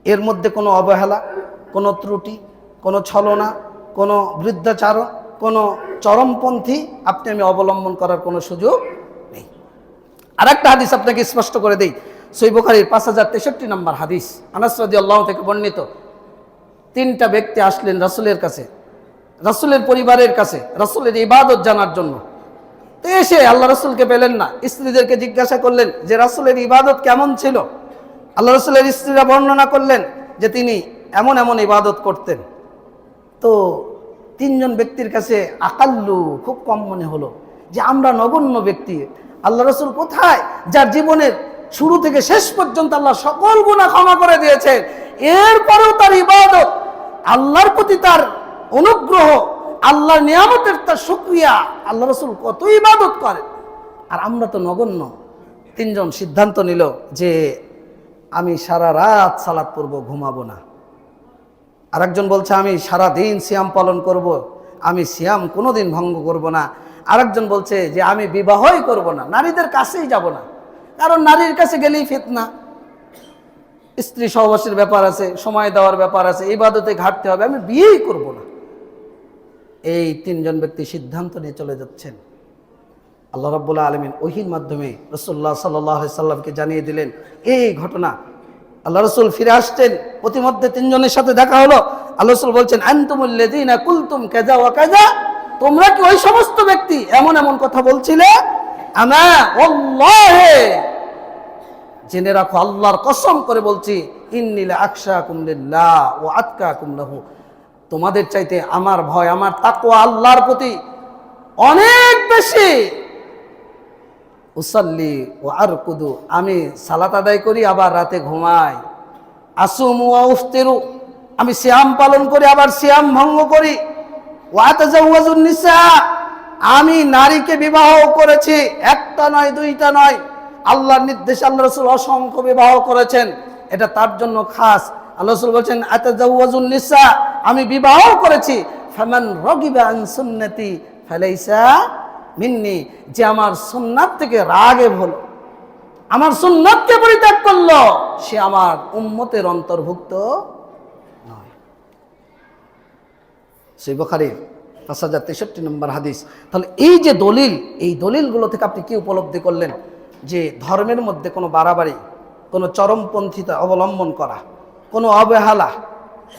এর মধ্যে কোনো অবহেলা, কোনো ত্রুটি, কোনো ছলনা, কোনো বৃদ্ধাচারণ, কোনো চরমপন্থী আপনি আমি অবলম্বন করার কোনো সুযোগ নেই। আর একটা হাদিস আপনাকে স্পষ্ট করে দেই, সহিহ বুখারীর 5063 নম্বর হাদিস, আনাস রাদিয়াল্লাহু থেকে বর্ণিত। তিনটা ব্যক্তি আসলেন রাসূলের কাছে, রাসূলের পরিবারের কাছে, রাসূলের ইবাদত জানার জন্য। তো এসে আল্লাহ রাসূলকে পেলেন না, স্ত্রীদেরকে জিজ্ঞাসা করলেন যে রাসূলের ইবাদত কেমন ছিল। আল্লাহ রাসূলের স্ত্রীরা বর্ণনা করলেন যে তিনি এমন এমন ইবাদত করতেন। তো তিনজন ব্যক্তির কাছে আকাল্লু খুব কম মনে হলো যে আমরা নগণ্য ব্যক্তি, আল্লাহ রাসূল কোথায়, যার জীবনের শুরু থেকে শেষ পর্যন্ত আল্লাহ সকল গুনাহ ক্ষমা করে দিয়েছেন, এরপরেও তার ইবাদত, আল্লাহর প্রতি তার অনুগ্রহ, আল্লাহর নিয়ামতের তার শুকরিয়া, আল্লাহ রাসূল কত ইবাদত করেন, আর আমরা তো নগণ্য। তিনজন সিদ্ধান্ত নিল যে আমি সারা রাত সালাত পড়ব, ঘুমাবো না। আরেকজন বলছে আমি সারা দিন সিয়াম পালন করব, আমি সিয়াম কোনোদিন ভঙ্গ করব না। আরেকজন বলছে যে আমি বিবাহই করব না, নারীদের কাছেই যাব না, কারণ নারীর কাছে গেলেই ফিতনা, স্ত্রী সহবাসের ব্যাপার আছে, সময় দেওয়ার ব্যাপার আছে, ইবাদতে ঘাটতে হবে, আমি বিয়েই করব না। এই তিনজন ব্যক্তি সিদ্ধান্ত নিয়ে চলে যাচ্ছেন। আল্লাহ রাব্বুল আলামিন ওহীর মাধ্যমে রাসূলুল্লাহ সাল্লাল্লাহু আলাইহি সাল্লামকে জানিয়ে দিলেন এই ঘটনা। আল্লাহ রাসূল ফিরে আসছেন, প্রতিমধ্যে তিনজনের সাথে দেখা হলো। আল্লাহ রাসূল বলছেন আনতুমুল লাযীনা কুলতুম কাযা ওয়া কাযা, তোমরা কি ওই সমস্ত ব্যক্তি এমন এমন কথা বলছিলে? আমা ওয়াল্লাহি, জেনে রাখো আল্লাহর কসম করে বলছি, ইন্নী লা আখশাকুম লিল্লাহ ওয়া আতকাকুম লাহু, তোমাদের চাইতে আমার ভয়, আমার তাকওয়া আল্লাহর প্রতি অনেক বেশি। উসাল্লি ওয়া আরকুদু, আমি সালাত আদায় করি আবার রাতে ঘুমাই। আসুমু ওয়া উফতিরু, আমি সিয়াম পালন করি আবার সিয়াম ভঙ্গ করি। ওয়া আতাজাওয়াজুন নিসা, আমি নারীকে বিবাহ করেছি, একটা নয় দুইটা নয়, আল্লাহর নির্দেশ আল্লাহ রাসূল অসংখ্য বিবাহ করেছেন, এটা তার জন্য খাস। আল্লাহ রাসূল বলেন আতাজাওয়াজুন নিসা, আমি বিবাহ করেছি। ফামান রাগিবা আন সুন্নতি ফালাইসা মিন্নি, যে আমার সুন্নাত থেকে রাগে হলো, আমার সুন্নাতকে পরিত্যাগ করলো, সে আমার উম্মতের অন্তর্ভুক্ত নয়। সহিহ বুখারীর 5063 নম্বর হাদিস। তাহলে এই যে দলিল, এই দলিলগুলো থেকে আপনি কি উপলব্ধি করলেন? যে ধর্মের মধ্যে কোনো বাড়াবাড়ি, কোনো চরমপন্থীতা অবলম্বন করা, কোনো অবহেলা,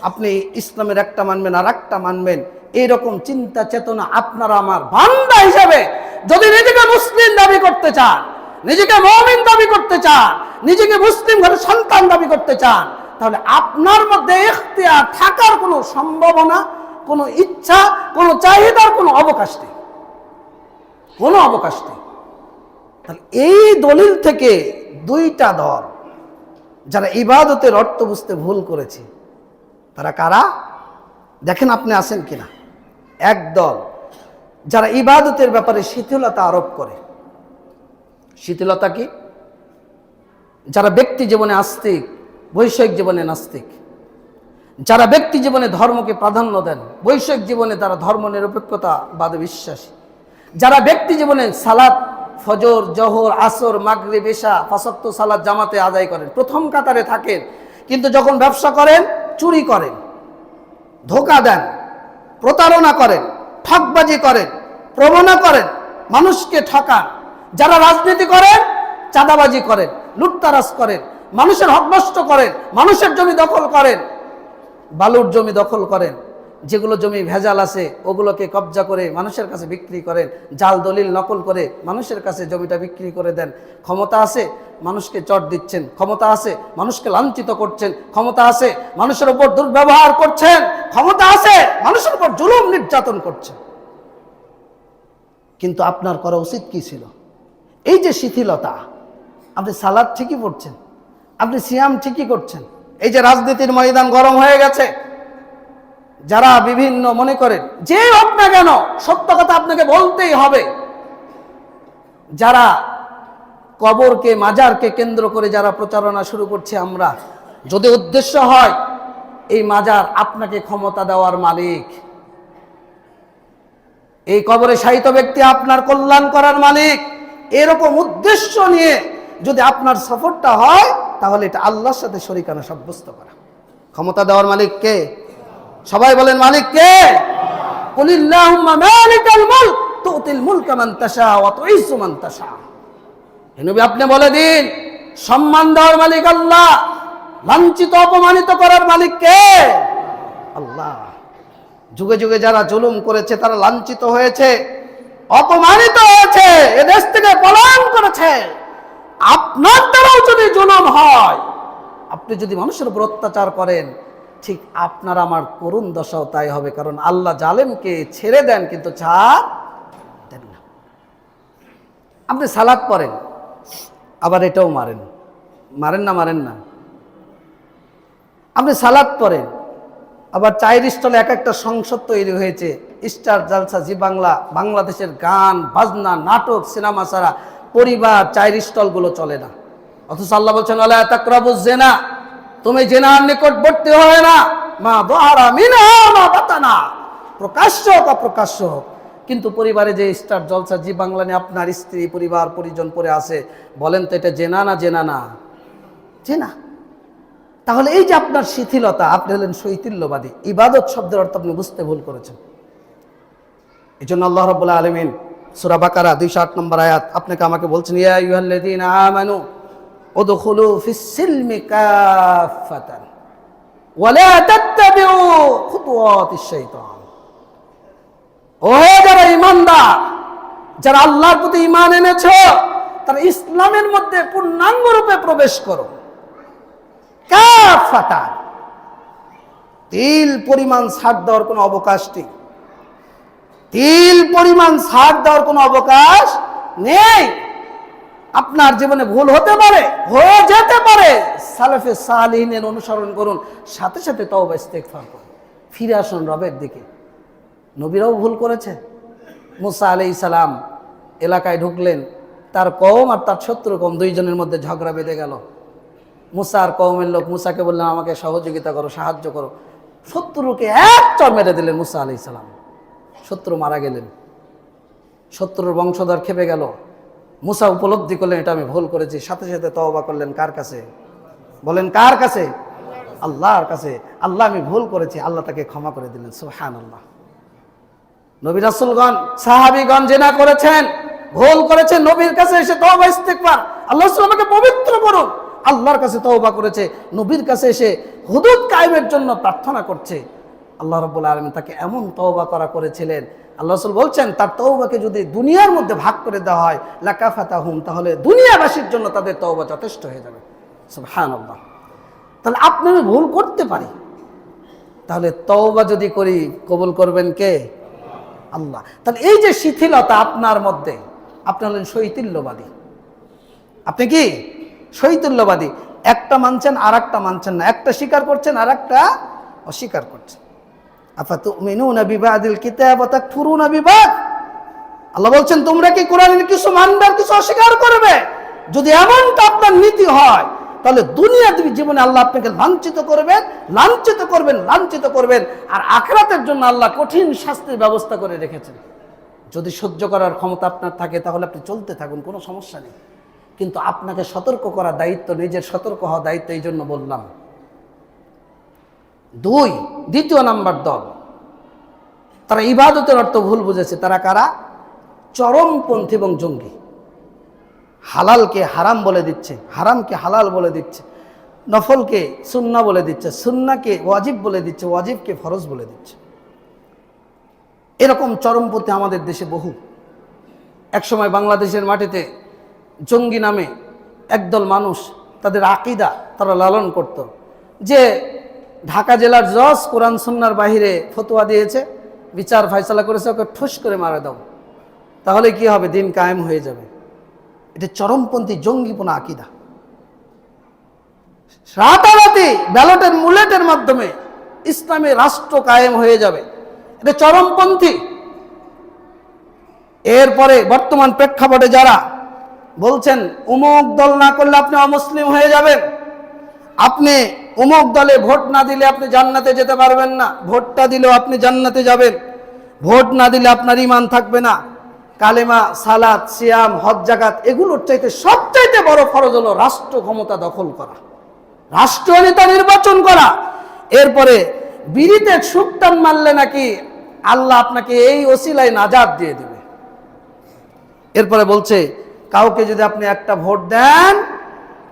আপনি ইসলামের একটা মানবেন আর একটা মানবেন, এইরকম চিন্তা চেতনা আপনারা আমার বান্দা হিসাবে যদি নিজেকে মুসলিম দাবি করতে চান, নিজেকে মুমিন দাবি করতে চান, নিজেকে মুসলিম ঘরের সন্তান দাবি করতে চান, তাহলে আপনার মধ্যে ইখতিয়ার থাকার কোনো সম্ভাবনা, কোনো ইচ্ছা, কোনো চাহিদার কোনো অবকাশ নেই, কোনো অবকাশ নেই। তাহলে এই দলিল থেকে দুইটা দল যারা ইবাদতের অর্থ বুঝতে ভুল করেছে, তারা কারা দেখেন আপনি আছেন কিনা? এক দল যারা ইবাদতের ব্যাপারে শিথিলতা আরোপ করে। শিথিলতা কি? যারা ব্যক্তি জীবনে আস্তিক, বৈষয়িক জীবনে নাস্তিক, যারা ব্যক্তি জীবনে ধর্মকে প্রাধান্য দেন, বৈষয়িক জীবনে তারা ধর্ম নিরপেক্ষতাবাদে বিশ্বাসী, যারা ব্যক্তি জীবনে সালাত, ফজর, জোহর, আসর, মাগরিব, ইশা 5 ওয়াক্ত সালাত জামাতে আদায় করেন, প্রথম কাতারে থাকেন, কিন্তু যখন ব্যবসা করেন চুরি করেন, ধোঁকা দেন, প্রতারণা করেন, ঠকবাজি করেন, প্রবণা করেন, মানুষকে ঠকান, যারা রাজনীতি করেন, চাঁদাবাজি করেন, লুটতারাজ করেন, মানুষের হক নষ্ট করেন, মানুষের জমি দখল করেন, বালুর জমি দখল করেন, যেগুলো জমি ভেজাল আছে ওগুলোকে কবজা করে মানুষের কাছে বিক্রি করেন, জাল দলিল নকল করে মানুষের কাছে জমিটা বিক্রি করে দেন। ক্ষমতা আছে, মানুষকে চট দিচ্ছেন, ক্ষমতা আছে, মানুষকে লাঞ্ছিত করছেন, ক্ষমতা আছে, মানুষের উপর দুর্ব্যবহার করছেন, ক্ষমতা আছে, মানুষের উপর জুলুম নির্যাতন করছেন। কিন্তু আপনার করা উচিত কি ছিল? এই যে শিথিলতা, আপনি সালাত ঠিকই পড়ছেন, আপনি সিয়াম ঠিকই করছেন, এই যে রাজনীতির ময়দান গরম হয়ে গেছে, যারা বিভিন্ন মনে করেন যে হোক না কেন সত্য কথা আপনাকে বলতেই হবে, যারা কবরকে মাজারকে কেন্দ্র করে যারা প্রচারণা শুরু করছে, আমরা যদি উদ্দেশ্য হয় এই মাজার আপনাকে ক্ষমতা দেওয়ার মালিক, এই কবরে শায়িত ব্যক্তি আপনার কল্যাণ করার মালিক, এরকম উদ্দেশ্য নিয়ে যদি আপনার সফরটা হয় তাহলে এটা আল্লাহর সাথে শরীকানা সাব্যস্ত করা। ক্ষমতা দেওয়ার মালিক কে? সবাই বলেন মালিক কে? কুলিল্লাহুম্মা মালিকাল মুলক তুতিল মুলকা মান তাশা ওয়া তুইজ্জু মান তাশা। হে নবী আপনি বলে দিন, সম্মান দেওয়ার মালিক আল্লাহ, লাঞ্ছিত অপমানিত করার মালিক কে? আল্লাহ। যুগে যুগে যারা জুলুম করেছে, তারা লাঞ্ছিত হয়েছে, অপমানিত হয়েছে, এ দেশ থেকে পলায়ন করেছে। আপনার দ্বারাও যদি জুলুম হয়, আপনি যদি মানুষের উপর অত্যাচার করেন, ঠিক আপনার আমার করুণ দশাও তাই হবে। কারণ আল্লাহ জালেমকে ছেড়ে দেন কিন্তু ছাড় দেন না। আপনি সালাত পড়েন, আবার এটাও মারেন, মারেন না? মারেন না? আপনি সালাত পড়েন, আবার চায়ের স্টলে এক একটা সংসদ তৈরি হয়েছে, স্টার জালসা, জি বাংলা, বাংলাদেশের গান বাজনা নাটক সিনেমা ছাড়া পরিবার চায়ের স্টলগুলো চলে না। অথচ আল্লাহ বলছেন ওয়ালা তাকরাবুজ জিনা, তুমি জিনার নিকটবর্তী হয় না, মা যাহারা মিনহা মা বাতানা, প্রকাশ্য হোক অপ্রকাশ্য হোক। কিন্তু পরিবারে যে স্টার জলসা জি বাংলা নিয়ে আপনার স্ত্রী পরিবার পরিজন পরে আছে, বলেন তো এটা জেনা না? জেনা না? জেনা। তাহলে এই যে আপনার শিথিলতা, আপনি হলেন শৈথিল্যবাদী। ইবাদত শব্দের অর্থ আপনি বুঝতে ভুল করেছেন। এই জন্য আল্লাহ রাব্বুল আলামিন সূরা বাকারা 208 নম্বর আয়াত আপনাকে আমাকে বলছেন, ইয়া আইয়ুহাল্লাযীনা আমানু উদখুলু ফিস সিলমি কাফাতান ওয়া লা তাত্তাবিউ খুতুওয়াতিশ শাইতান। ও যারা ঈমানদার, যারা আল্লাহর প্রতি ঈমান এনেছো, তারা ইসলামের মধ্যে পূর্ণাঙ্গ রূপে প্রবেশ করো। কাফাতান, তিল পরিমাণ ছাড় দেওয়ার কোনো অবকাশ নেই, তিল পরিমাণ ছাড় দেওয়ার কোনো অবকাশ নেই। আপনার জীবনে ভুল হতে পারে, হয়ে যেতে পারে, সালেফে সালিহিনের অনুসরণ করুন, সাথে সাথে তওবা ইস্তেগফার করুন, ফিরে আসুন রবের দিকে। নবীরাও ভুল করেছে। মুসা আলাইহিস সালাম এলাকায় ঢুকলেন, তার কওম আর তার শত্রু কওম দুইজনের মধ্যে ঝগড়া বেঁধে গেল। মুসা আর কওমের লোক মুসাকে বললেন আমাকে সহযোগিতা করো, সাহায্য করো। শত্রুকে এক চড় মেরে দিলেন মুসা আলাইহিস সালাম, শত্রু মারা গেলেন। শত্রুর বংশধর খেপে গেল। মুসা উপলব্ধি করলেন এটা আমি ভুল করেছি, সাথে সাথে তওবা করলেন। কার কাছে? বলেন কার কাছে? আল্লাহর কাছে। আল্লাহ আমি ভুল করেছি, আল্লাহ তাকে ক্ষমা করে দিলেন। সুবহানাল্লাহ। নবী রাসূলগণ সাহাবীগণ জিনা করেছেন, ভুল করেছেন, নবীর কাছে এসে তওবা ইস্তেগফার, আল্লাহ রাসূল আমাকে পবিত্র করুন, আল্লাহর কাছে তওবা করেছে, নবীর কাছে এসে হুদুদ কায়েমের জন্য প্রার্থনা করছে। আল্লাহ রাব্বুল আলামিন তাকে এমন তওবা করা করেছিলেন, আল্লাহ রাসূল বলছেন তার তওবাকে যদি দুনিয়ার মধ্যে ভাগ করে দেওয়া হয় লাকাফাতাহুম, তাহলে দুনিয়াবাসীর জন্য তাদের তওবা যথেষ্ট হয়ে যাবে। সুবহানাল্লাহ। তাহলে আপনি আমি ভুল করতে পারি, তাহলে তওবা যদি করি কবুল করবেন কে? আল্লাহ। তাহলে এই যে শিথিলতা আপনার মধ্যে, আপনি হলেন শৈথিল্যবাদী। আপনি কি শৈথিল্যবাদী? একটা মানছেন আর একটা মানছেন না, একটা স্বীকার করছেন আর একটা অস্বীকার করছেন। আফাতুমিনুনা বিবাদিল কিতাব ওয়া তাকফুরুনা বিবাদ। আল্লাহ বলছেন তোমরা কি কোরআনের কিছু মানবে আর কিছু অস্বীকার করবে? যদি এমনটা আপনার নীতি হয়, তাহলে দুনিয়া জীবনে আল্লাহ আপনাকে লাঞ্ছিত করবেন, লাঞ্ছিত করবেন, লাঞ্ছিত করবেন, আর আখিরাতের জন্য আল্লাহ কঠিন শাস্তির ব্যবস্থা করে রেখেছেন। যদি সহ্য করার ক্ষমতা আপনার থাকে তাহলে আপনি চলতে থাকুন, কোনো সমস্যা নেই। কিন্তু আপনাকে সতর্ক করার দায়িত্ব, নিজের সতর্ক হওয়ার দায়িত্ব। এই জন্য বললাম। দ্বিতীয় নাম্বার দল, তারা ইবাদতের অর্থ ভুল বুঝেছে। তারা কারা? চরমপন্থী এবং জঙ্গি। হালালকে হারাম বলে দিচ্ছে, হারামকে হালাল বলে দিচ্ছে, নফলকে সুন্নাহ বলে দিচ্ছে, সুন্নাহকে ওয়াজিব বলে দিচ্ছে, ওয়াজিবকে ফরজ বলে দিচ্ছে। এরকম চরমপন্থী আমাদের দেশে বহু। একসময় বাংলাদেশের মাটিতে জঙ্গি নামে একদল মানুষ তাদের আকীদা তারা লালন করত, যে ঢাকা জেলার জজ কোরআন সুন্নাহর বাহিরে ফতোয়া দিয়েছে, বিচার ফয়সালা করেছে, ওকে ঠুস করে মারা দাও, তাহলে কি হবে? দিন কায়েম হয়ে যাবে। এটা চরমপন্থী জঙ্গিপনা আকীদা। রাতারাতি ব্যালটের মুলেটের মাধ্যমে ইসলামী রাষ্ট্র কায়েম হয়ে যাবে। এটা চরমপন্থী। এরপরে বর্তমান প্রেক্ষাপটে যারা বলছেন অমুক দল না করলে আপনি অমুসলিম হয়ে যাবেন, আপনি অমুক দলে ভোট না দিলে আপনি জান্নাতে যেতে পারবেন না, ভোটটা দিলেও আপনি জান্নাতে যাবেন, ভোট না দিলে আপনার ঈমান থাকবে না, কালেমা, সালাত, সিয়াম, হজ, যাকাত এগুলোর চাইতে সবচাইতে বড় ফরজ হলো রাষ্ট্র ক্ষমতা দখল করা, রাষ্ট্রীয় নেতা নির্বাচন করা। এরপরে বিড়িতে সুকটান মারলে নাকি আল্লাহ আপনাকে এই ওসিলায় নাজাত দিয়ে দিবে। এরপরে বলছে কাউকে যদি আপনি একটা ভোট দেন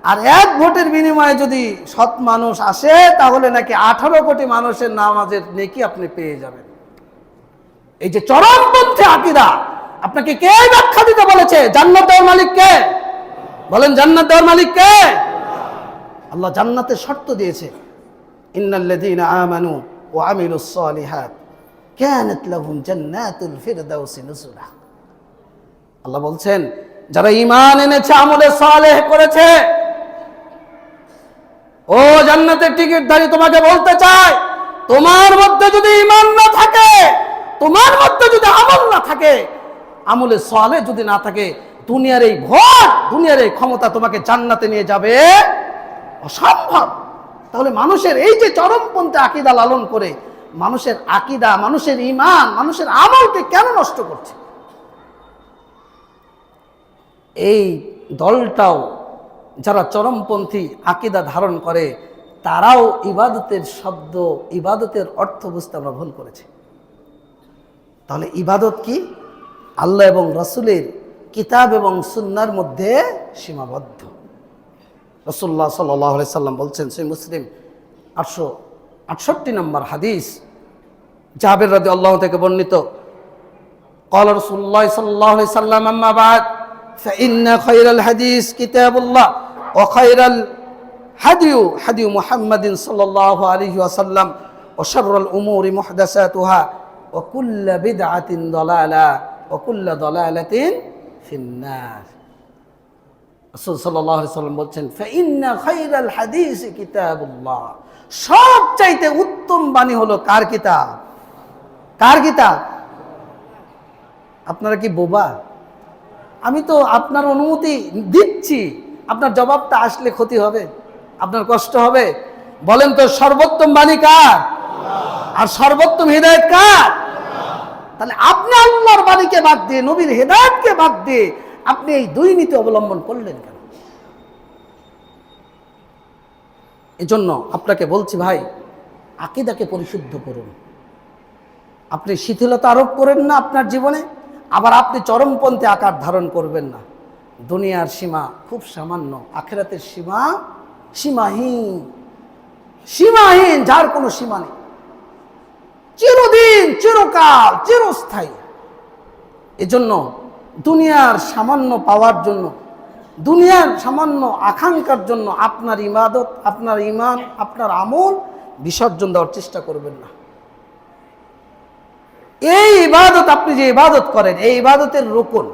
আর এক ভোটের বিনিময়ে যদি সৎ মানুষ আসে তাহলে নাকি 18 কোটি মানুষের নামাজের নেকি আপনি পেয়ে যাবেন। এই যে চরমপন্থী আকীদা, আপনাকে কে ব্যাখ্যা দিতে বলেছে? জান্নাত দেওয়ার মালিক কে? বলেন, জান্নাত দেওয়ার মালিক কে? আল্লাহ জান্নাতের শর্ত দিয়েছে, ইন্নাল্লাযীনা আমানু ওয়া আমিলুস সালিহাত কানাত লাহুম জান্নাতুল ফিরদাউসি নুজুলা। আল্লাহ বলছেন যারা ঈমান এনেছে, আমলে সালেহ করেছে, ও জান্নাতের টিকিটধারী তোমাকে বলতে চায়, তোমার মধ্যে যদি ঈমান না থাকে, তোমার মধ্যে যদি আমল না থাকে, আমলে সালেহ যদি না থাকে, দুনিয়ার এই ভোট, দুনিয়ার এই ক্ষমতা তোমাকে জান্নাতে নিয়ে যাবে অসম্ভব। তাহলে মানুষের এই যে চরমপন্থী আকীদা লালন করে মানুষের আকীদা, মানুষের ঈমান, মানুষের আমলকে কেন নষ্ট করছে? এই দলটাও যারা চরমপন্থী আকীদা ধারণ করে তারাও ইবাদতের শব্দ, ইবাদতের অর্থ বুঝতে আমরা ভুল করেছি। তাহলে ইবাদত কি? আল্লাহ এবং রাসূলের কিতাব এবং সুন্নাহর মধ্যে সীমাবদ্ধ। রাসূলুল্লাহ সাল্লাল্লাহু আলাইহি সাল্লাম বলছেন, সহিহ মুসলিম 868 নম্বর হাদিস, জাবের রাদিয়াল্লাহু থেকে বর্ণিত, قال رسول الله صلى الله عليه وسلم أما بعد فإن خير الحديث كتاب الله وخير الهدي هدي محمد صلى الله عليه وسلم وشر الأمور محدثاتها وكل بدعة ضلالة وكل ضلالة في النار। রাসূল সাল্লাল্লাহু আলাইহি ওয়াসাল্লাম বলছেন, فإن خير الحديث كتاب الله, সবচাইতে উত্তম বাণী হলো কার কিতাব? কার কিতাব? আপনারা কি বোবা? আমি তো আপনার অনুমতি দিচ্ছি, আপনার জবাবটা আসলে ক্ষতি হবে, আপনার কষ্ট হবে। বলেন তো, সর্বোত্তম বাণী কার? আর সর্বোত্তম হিদায়াত কার? তাহলে আপনি আল্লাহর বাণীকে বাদ দিয়ে, নবীর হিদায়াতকে বাদ দিয়ে আপনি এই দুই নীতি অবলম্বন করলেন কেন? এজন্য আপনাকে বলছি ভাই, আকীদাকে পরিশুদ্ধ করুন। আপনি শিথিলতা আরোপ করেন না আপনার জীবনে, আবার আপনি চরমপন্থী আকার ধারণ করবেন না। দুনিয়ার সীমা খুব সামান্য, আখিরাতের সীমা সীমাহীন, সীমাহীন, যার কোনো সীমা নেই, চিরদিন, চিরকাল, চিরস্থায়ী। এজন্য দুনিয়ার সামান্য পাওয়ার জন্য, দুনিয়ার সামান্য আকাঙ্ক্ষার জন্য আপনার ইবাদত, আপনার ঈমান, আপনার আমল বিসর্জন দেওয়ার চেষ্টা করবেন না। এই ইবাদত, আপনি যে ইবাদত করেন, এই ইবাদতের রুকন,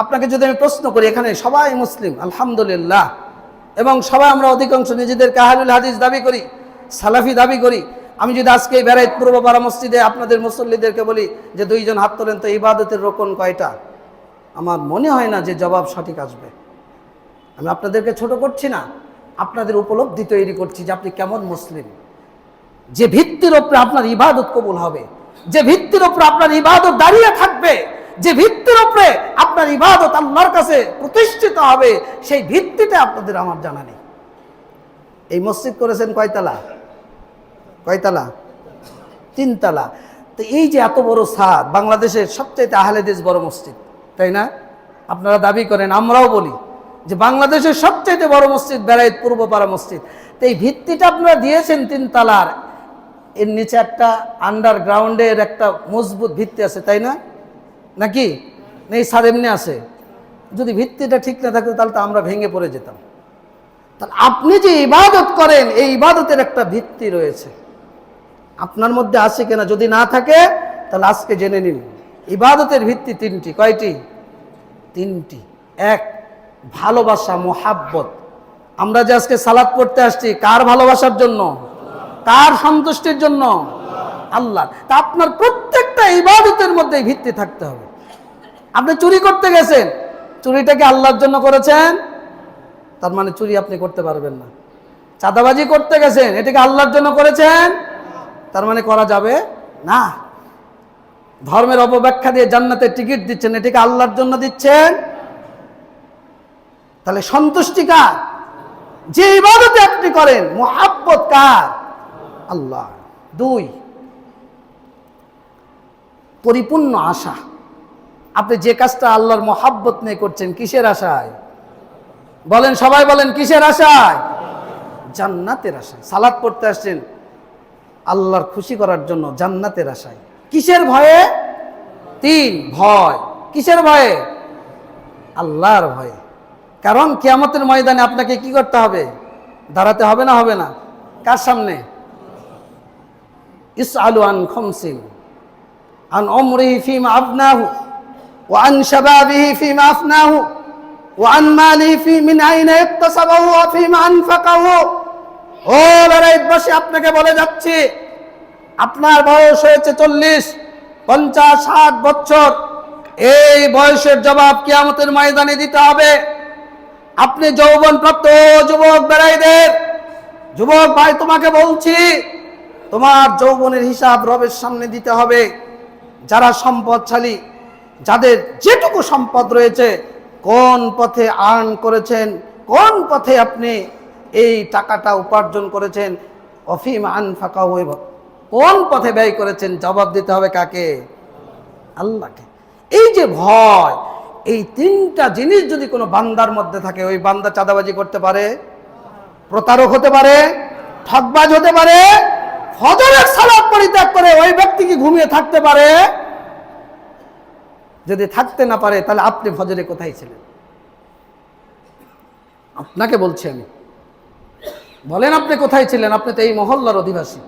আপনাকে যদি আমি প্রশ্ন করি, এখানে সবাই মুসলিম আলহামদুলিল্লাহ, এবং সবাই আমরা অধিকাংশ নিজেদেরকে আহলুল হাদিস দাবি করি, সালাফি দাবি করি। আমি যদি আজকে বেড়াইত পূর্বপাড়া মসজিদে আপনাদের মুসল্লিদেরকে বলি যে 2 জন হাত তোলেন তো, ইবাদতের রুকন কয়টা? আমার মনে হয় না যে জবাব সঠিক আসবে। আমি আপনাদেরকে ছোট করছি না, আপনাদের উপলব্ধি তৈরি করছি যে আপনি কেমন মুসলিম। যে ভিত্তির উপরে আপনার ইবাদত কবুল হবে, যে ভিত্তির উপরে আপনার ইবাদত দাঁড়িয়ে থাকবে, যে ভিত্তির উপরে আপনার ইবাদত আল্লাহর কাছে প্রতিষ্ঠিত হবে, সেই ভিত্তিটা আপনাদের আমার জানা নেই। এই মসজিদ করেছেন কয়তলা? কয়তলা? 3 তলা। তো এই যে এত বড় ছাদ, বাংলাদেশের সবচেয়ে আহলে হাদিস বড় মসজিদ, তাই না? আপনারা দাবি করেন, আমরাও বলি যে বাংলাদেশের সবচেয়ে বড় মসজিদ বেড়াইত পূর্বপাড়া মসজিদ। তো এই ভিত্তিটা আপনারা দিয়েছেন 3 তলার, এর নিচে একটা আন্ডারগ্রাউন্ডের একটা মজবুত ভিত্তি আছে, তাই না? নাকি এই ছাদ এমনি আছে? যদি ভিত্তিটা ঠিক না থাকতো তাহলে তো আমরা ভেঙে পড়ে যেতাম। তাহলে আপনি যে ইবাদত করেন, এই ইবাদতের একটা ভিত্তি রয়েছে, আপনার মধ্যে আছে কিনা? যদি না থাকে তাহলে আজকে জেনে নিন, ইবাদতের ভিত্তি 3টি। কয়টি? 3টি। 1, ভালোবাসা, মোহাব্বত। আমরা যে আজকে সালাত পড়তে আসছি, কার ভালোবাসার জন্য? কার সন্তুষ্টির জন্য? আল্লাহ। তা আপনার প্রত্যেকটা ইবাদতের মধ্যে ভিত্তি থাকতে হবে। আপনি চুরি করতে গেছেন, চুরিটাকে আল্লাহর জন্য করেছেন, তার মানে চুরি আপনি করতে পারবেন না। চাঁদাবাজি করতে গেছেন, এটাকে আল্লাহর জন্য করেছেন, তার মানে করা যাবে না। ধর্মের অপব্যাখ্যা দিয়ে জান্নাতের টিকিট দিচ্ছেন, এটাকে আল্লাহর জন্য দিচ্ছেন, তাহলে সন্তুষ্টি কার? যে ইবাদতে আপনি করেন মুহাব্বত কার? আল্লাহ। 2, পরিপূর্ণ আশা। আপনি যে কাজটা আল্লাহর মুহাব্বত নিয়ে করছেন, কিসের আশায়? বলেন, সবাই বলেন, কিসের আশায়? জান্নাতের আশায়। সালাত পড়তে আসছেন আল্লাহর খুশি করার জন্য, জান্নাতের আশায়। কিসের ভয়ে? 3, ভয়। কিসের ভয়ে? আল্লাহর ভয়ে। কারণ কিয়ামতের ময়দানে আপনাকে কি করতে হবে? দাঁড়াতে হবে না? হবে না? কার সামনে? ইসআলু আন খামসিন, আন উমরিহি ফিমা আফনাহু, ওয়া আন শাবাবিহি ফিমা আফনাহু, ওয়া আন মালিহি মিন আইনা ইকতাসাবাহু ওয়া ফিমা আনফাকাহু। ও লড়াইবাসী, আপনাকে বলে যাচ্ছি, আপনার বয়স হয়েছে 40, 50, 60 বছর। এই বয়সের জবাব কিয়ামতের ময়দানে দিতে হবে। আপনি যৌবনপ্রাপ্ত যুবক বেড়াইদের, যুবক ভাই, তোমাকে বলছি, তোমার যৌবনের হিসাব রবের সামনে দিতে হবে। যারা সম্পদশালী, যাদের যেটুকু সম্পদ রয়েছে, কোন পথে আর্ন করেছেন, কোন পথে আপনি এই টাকাটা উপার্জন করেছেন, অফিম আনফাকা, কোন পথে ব্যয় করেছেন, জবাব দিতে হবে কাকে? আল্লাহকে। এই যে ভয়, এই 3টা জিনিস যদি কোনো বান্দার মধ্যে থাকে, ওই বান্দা চাঁদাবাজি করতে পারে, প্রতারক হতে পারে, ঠকবাজ হতে পারে, ফজরের সালাত পরিত্যাগ করে ওই ব্যক্তি কি ঘুমিয়ে থাকতে পারে? যদি থাকতে না পারে, তাহলে আপনি ফজরে কোথায় ছিলেন? আপনাকে বলছি আমি, বলেন আপনি কোথায় ছিলেন? আপনি তো এই মহল্লার অধিবাসী।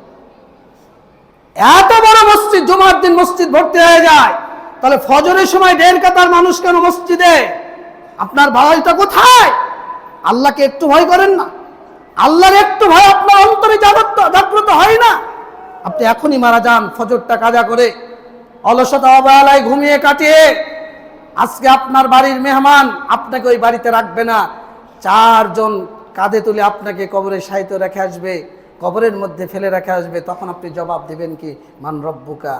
এত বড় মসজিদ, জুমার দিন মসজিদ ভর্তি হয়ে যায়, তাহলে ফজরের সময় 1.5 কাতার মানুষ কেন মসজিদে? আপনার ভয়টা কোথায়? আল্লাহকে একটু ভয় করেন না? আল্লাহর একটু ভয় আপনার অন্তরে জাগ্রত হয় না? আপনি এখনই মারা যান ফজরটা কাজা করে, অলসতা অবহেলায় ঘুমিয়ে কাটিয়ে। আজকে আপনার বাড়ির মেহমান আপনাকে ওই বাড়িতে রাখবে না, 4 জন কাঁধে তুলে আপনাকে কবরে শায়িত রেখে আসবে, কবরের মধ্যে ফেলে রেখে আসবে। তখন আপনি জবাব দিবেন কি? মান রব্বুকা,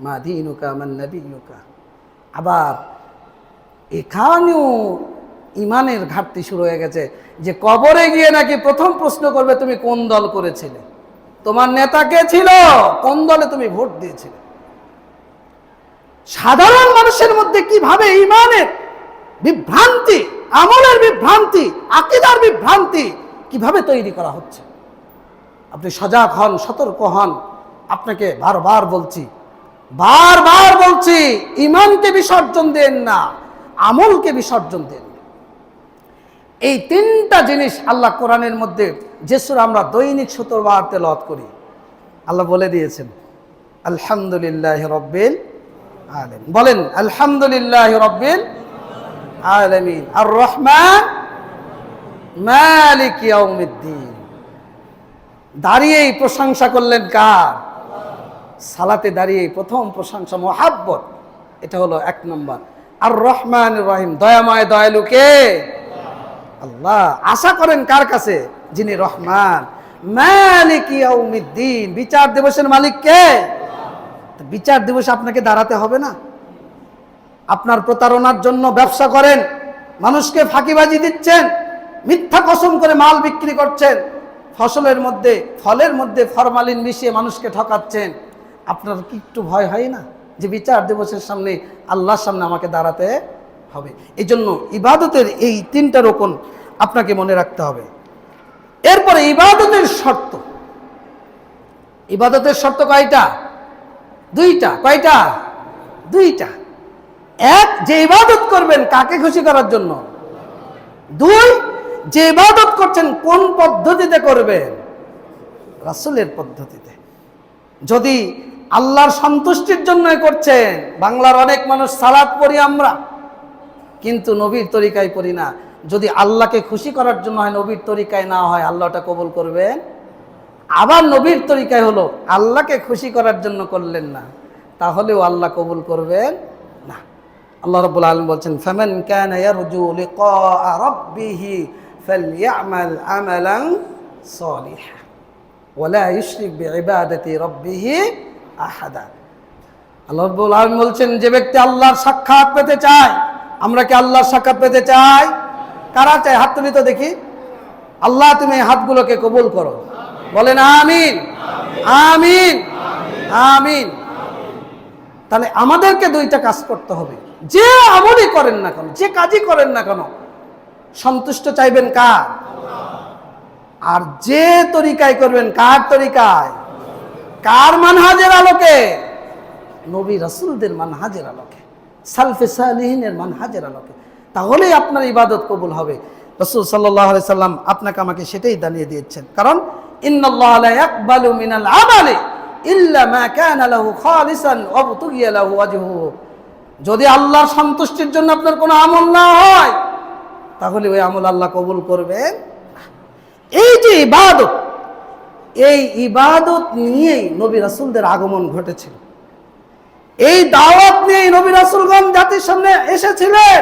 মা দীনুকা, মান নবিয়ুকা। আবার এখানেও ইমানের ঘাটতি শুরু হয়ে গেছে, যে কবরে গিয়ে নাকি প্রথম প্রশ্ন করবে, তুমি কোন দল করেছিলে, তোমার নেতা কে ছিল, কোন দলে তুমি ভোট দিয়েছিলে। সাধারণ মানুষের মধ্যে কিভাবে ইমানের বিভ্রান্তি, আমলের বিভ্রান্তি, আকীদার বিভ্রান্তি কিভাবে তৈরি করা হচ্ছে। আপনি সজাগ হন, সতর্ক হন। আপনাকে বারবার বলছি, ইমানকে বিসর্জন দেন না, আমলকে বিসর্জন দেন। এই 3টা জিনিস আল্লাহ কোরআনের মধ্যে, যে সূরা আমরা দৈনিক 70 বার তেলাওয়াত করি, আল্লাহ বলে দিয়েছেন আলহামদুলিল্লাহি রাব্বিল আলামিন। বলেন আলহামদুলিল্লাহি রাব্বিল আলামিন, আর রহমান মালিক ইয়াউমিদ্দিন। দাঁড়িয়েই প্রশংসা করলেন কার? সালাতে দাঁড়িয়ে প্রথম প্রশংসা মুহাব্বত, এটা হলো 1 নম্বর। আর রহমান রহিম, দয়াময় দয়ালু কে? আল্লাহ। আশা করেন কার কাছে? যিনি রহমান। মালিক ইয়াউমিদ্দিন, বিচার দিবসের মালিক কে? বিচার দিবসে আপনাকে দাঁড়াতে হবে না? আপনার প্রতারণার জন্য ব্যবসা করেন, মানুষকে ফাঁকিবাজি দিচ্ছেন, মিথ্যা কসম করে মাল বিক্রি করছেন, ফলের মধ্যে ফরমালিন মিশিয়ে মানুষকে ঠকাচ্ছেন। আপনার কি একটু ভয় হয় না যে বিচার দিবসের সামনে, আল্লাহর সামনে আমাকে দাঁড়াতে হবে? এই জন্য ইবাদতের এই 3টা রকম আপনাকে মনে রাখতে হবে। এরপরে ইবাদতের শর্ত। ইবাদতের শর্ত কয়টা? 2টা। কয়টা? 2টা। 1, যে ইবাদত করবেন কাকে খুশি করার জন্য। 2, যে ইবাদত করছেন কোন পদ্ধতিতে করবেন? রাসূলের পদ্ধতিতে। যদি আল্লাহর সন্তুষ্টির জন্য করছেন, বাংলার অনেক মানুষ সালাত পড়ি আমরা, কিন্তু নবীর তরিকায় পড়ি না। যদি আল্লাহকে খুশি করার জন্য হয়, নবীর তরিকায় না হয়, আল্লাহ ওটা কবুল করবেন। আবার নবীর তরিকায় হলো আল্লাহকে খুশি করার জন্য করলেন না, তাহলেও আল্লাহ কবুল করবেন না। আল্লাহ রাব্বুল আলামিন বলছেন, ফামান কানা ইয়ারজু লিকা রাব্বিহি ফালইআমাল আমালান সালিহা ওয়া লা ইউশরিক বিইবাদাতি রাব্বিহি আহাদা। আল্লাহ রাব্বুল আলামিন বলছেন, যে ব্যক্তি আল্লাহর সাক্ষাৎ পেতে চায়, আমরা কি আল্লাহর সাক্ষাৎ পেতে চাই? কারা চায়? হাত তুলি তো দেখি। আল্লাহ তুমি এই হাতগুলোকে কবুল করো, বলেন আমিন আমিন আমিন। তাহলে আমাদেরকে দুইটা কাজ করতে হবে, যে আমলই করেন না কেন, যে কাজই করেন না কেন, সন্তুষ্ট চাইবেন কার? আর যে তরিকায় করবেন, কার তরিকায়? কার মানহাজের আলোকে? নবী রাসূলদের মানহাজের আলোকে, সালফে সালিহিনের মানহাজের আলোকে। তাহলেই আপনার ইবাদত কবুল হবে। রাসূল সাল্লাল্লাহু আলাইহি সাল্লাম আপনাকে আমাকে সেটাই জানিয়ে দিয়েছেন। কারণ ইন্নাল্লাহা লা ইয়াকবালু মিনাল আমালি ইল্লা মা কানা লাহু খালিসান ওয়া বুতুগিয়া লাহু ওয়াজহুহু। যদি আল্লাহর সন্তুষ্টির জন্য আপনার কোনো আমল না হয়, তাহলে ওই আমল আল্লাহ কবুল করবেন না। এই যে ইবাদত, এই ইবাদত নিয়েই নবী রাসূলদের আগমন ঘটেছিল। এই দাওয়াত নিয়েই নবী রাসূলগণ জাতির সামনে এসেছিলেন।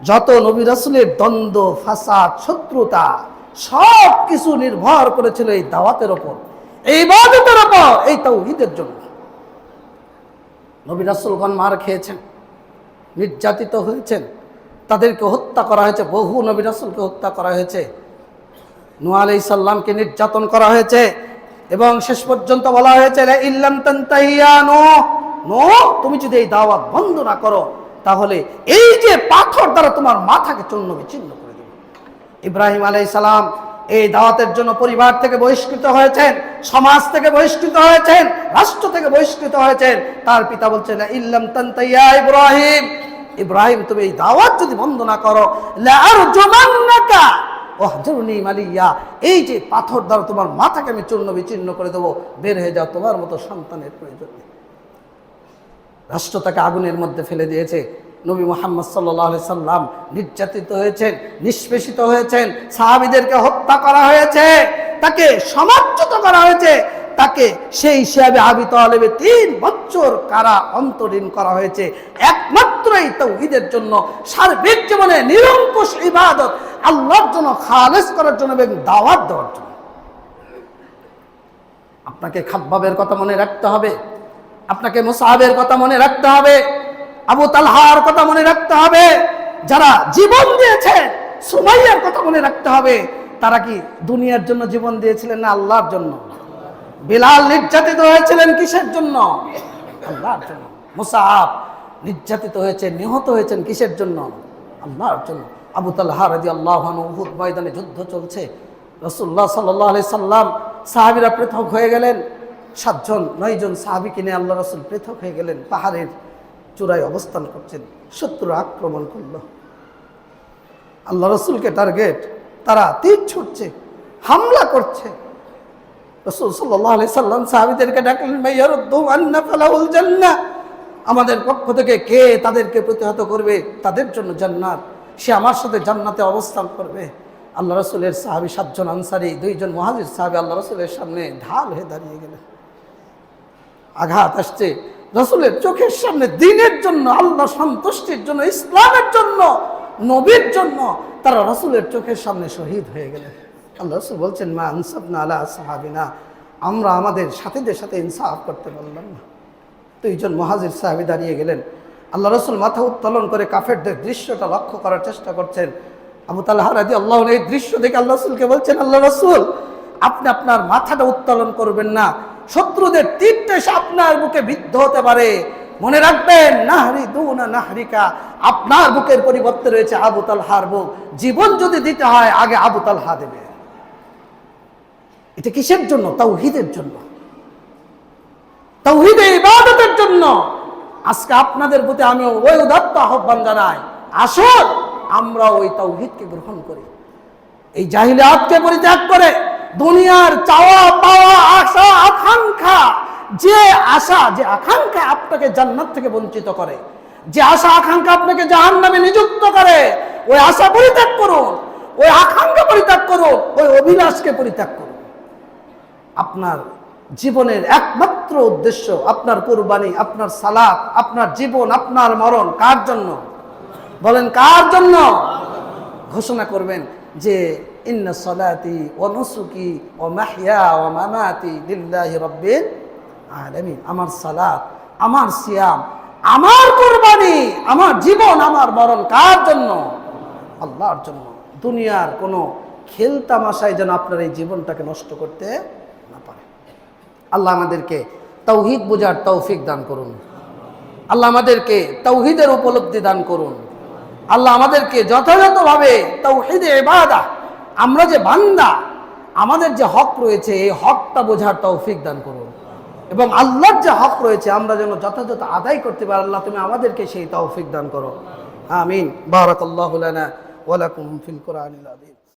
যত নবী রাসূলের দ্বন্দ্ব, ফাসাদ, শত্রুতা সব কিছু নির্ভর করেছিল এই দাওয়াতের উপর, এই ইবাদতের উপর, এই তাওহীদের জন্য। নবী রাসূলগণ মার খেয়েছেন, নির্যাতিত হয়েছেন, তাদেরকে হত্যা করা হয়েছে, বহু নবী রাসূলকে হত্যা করা হয়েছে, নূহ আলাইহিস সালামকে নির্যাতন করা হয়েছে, এবং শেষ পর্যন্ত বলা হয়েছে লা ইল্লাম তানতাহি ইয়া নূহ, তুমি যদি এই দাওয়াত বন্ধ না করো, তাহলে এই যে পাথর দ্বারা তোমার মাথাকে চূর্ণ বিচূর্ণ করে দেবে। ইব্রাহিম আলাইহিস সালাম এই দাওয়াতের জন্য পরিবার থেকে বহিষ্কৃত হয়েছেন, সমাজ থেকে বহিষ্কৃত হয়েছেন, রাষ্ট্র থেকে বহিষ্কৃত হয়েছেন। তার পিতা বলছেন লা ইল্লাম তানতাহি ইয়া ইব্রাহিম, ইব্রাহিম তুমি এই দাওয়াত যদি বন্ধ না করো, লা আরজুমান্নাকা ওয়াহজুরনি মালিয়া, এই যে পাথর দ্বারা তোমার মাথাকে আমি চূর্ণ বিচূর্ণ করে দেবো, বের হয়ে যাও, তোমার মতো সন্তানের প্রয়োজন নেই। রাষ্ট্র তাকে আগুনের মধ্যে ফেলে দিয়েছে। নবী মুহাম্মদ সাল্লাল্লাহু আলাইহি সাল্লাম নির্যাতিত হয়েছেন, নিষ্পেষিত হয়েছেন, সাহাবীদেরকে হত্যা করা হয়েছে, তাকে সমাজচ্যুত করা হয়েছে, তাকে সেই হিসাবে আবি তালেবে 3 বছর কারা অন্তরীণ করা হয়েছে, একমাত্র এই তাওহীদের জন্য, সার্বিক জীবনে নিরঙ্কুশ ইবাদত আল্লাহর জন্য খালেস করার জন্য এবং দাওয়াত দেওয়ার জন্য। আপনাকে খাব্বাবের কথা মনে রাখতে হবে, আপনাকে মুসআবের কথা মনে রাখতে হবে, আবু তালহার কথা মনে রাখতে হবে, যারা জীবন দিয়েছে, সুমাইয়ার কথা মনে রাখতে হবে। তারা কি দুনিয়ার জন্য জীবন দিয়েছিলেন না আল্লাহর জন্য? বিলাল নির্যাতিত হয়েছিলেন কিসের জন্য? আল্লাহর জন্য। মুসআব নির্যাতিত হয়েছে, নিহত হয়েছেন কিসের জন্য? আল্লাহর জন্য। আবু তালহা রাদিয়াল্লাহু আনহু, উহুদ ময়দানে যুদ্ধ চলছে, রাসূলুল্লাহ সাল্লাল্লাহু আলাইহি সাল্লাম, সাহাবীরা পৃথক হয়ে গেলেন, 9 জন সাহাবীকে নিয়ে আল্লাহ রাসূল পৃথক হয়ে গেলেন, পাহাড়ের চূড়ায় অবস্থান করছেন। শত্রুরা আক্রমণ করলো, আল্লাহ রাসূলকে টার্গেট, তারা তীর ছুটছে, হামলা করছে। রাসূল সাল্লাল্লাহু আলাইহি সাল্লাম সাহাবীদেরকে ডাকলেন, মাইয়ারুদ্দু আন্না ফালাহুল জান্নাহ, আমাদের পক্ষ থেকে কে তাদেরকে প্রতিহত করবে, তাদের জন্য জান্নাত, সে আমার সাথে জান্নাতে অবস্থান করবে। আল্লাহ রাসূলের সাহাবী 7 জন আনসারী, 2 জন মুহাজির সাহাবী আল্লাহ রাসূলের সামনে ঢাল হয়ে দাঁড়িয়ে গেলেন। আঘাত আসছে রাসূলের চোখের সামনে, দ্বীনের জন্য, আল্লাহ সন্তুষ্টির জন্য, ইসলামের জন্য, নবীর জন্য তারা রাসূলের চোখের সামনে শহীদ হয়ে গেলেন। আল্লাহ রাসূল বলছেন, মা আনসাবনা আলা সাহাবিনা, আমরা আমাদের সাথীদের সাথে ইনসাফ করতে পারলাম না। 2 জন মুহাজির সাহাবী দাঁড়িয়ে গেলেন। আল্লাহ রাসূল মাথা উত্তোলন করে কাফেরদের দৃশ্যটা লক্ষ্য করার চেষ্টা করছেন। আবু তালহা রাদিয়াল্লাহু আনহু এই দৃশ্য দেখে আল্লাহ রাসূলকে বলছেন, আল্লাহ রাসূল আপনি আপনার মাথাটা উত্তোলন করবেন না, শত্রুদের তীরটা এসে আপনার বুকে বিদ্ধ হতে পারে। মনে রাখবেন, নাহরি দুনা নাহরিকা, আপনার বুকের পরিবর্তে রয়েছে আবু তালহার বুক। জীবন যদি দিতে হয় আগে আবু তালহা দেবে। এটা কিসের জন্য? তাওহীদের জন্য, তাওহীদে ইবাদতের জন্য। আজকে আপনাদের প্রতি আমি ওই উদাত্ত আহ্বান জানাই, আসুন আমরা ওই তাওহীদকে গ্রহণ করি, এই জাহিলিয়াতকে পরিত্যাগ করে দুনিয়ার চাওয়া পাওয়া, আশা আকাঙ্ক্ষা, যে আশা যে আকাঙ্ক্ষা আপনাকে জান্নাত থেকে বঞ্চিত করে, যে আশা আকাঙ্ক্ষা আপনাকে জাহান্নামে নিযুক্ত করে, ওই আশা পরিত্যাগ করুন, ওই আকাঙ্ক্ষা পরিত্যাগ করুন, ওই অভিলাষকে পরিত্যাগ করুন। আপনার জীবনের একমাত্র উদ্দেশ্য, আপনার কুরবানি, আপনার সালাত, আপনার জীবন, আপনার মরণ কার জন্য? বলেন কার জন্য? ঘোষণা করবেন যে ইন্না সালাতি ওয়া নুসুকি ওয়া মাহইয়া ওয়া মামাতি লিল্লাহি রাব্বিল আলামিন। আমার সালাত, আমার সিয়াম, আমার কুরবানি, আমার জীবন, আমার মরণ কার জন্য? আল্লাহর জন্য। দুনিয়ার কোনো খেল তামাশায় যেন আপনার এই জীবনটাকে নষ্ট করতে না পারে। আল্লাহ আমাদেরকে তাওহীদ বোঝার তৌফিক দান করুন। আল্লাহ আমাদেরকে তাওহীদের উপলব্ধি দান করুন। আল্লাহ আমাদেরকে যথাযথভাবে তাওহীদে ইবাদা, আমরা যে বান্দা, আমাদের যে হক রয়েছে এই হকটা বোঝার তৌফিক দান করুন, এবং আল্লাহর যে হক রয়েছে আমরা যেন যথাযথ আদায় করতে পারি। আল্লাহ তুমি আমাদেরকে সেই তৌফিক দান করো। আমিন। বারাকাল্লাহু লানা ওয়া লাকুম ফিল কুরআনিল আযীম।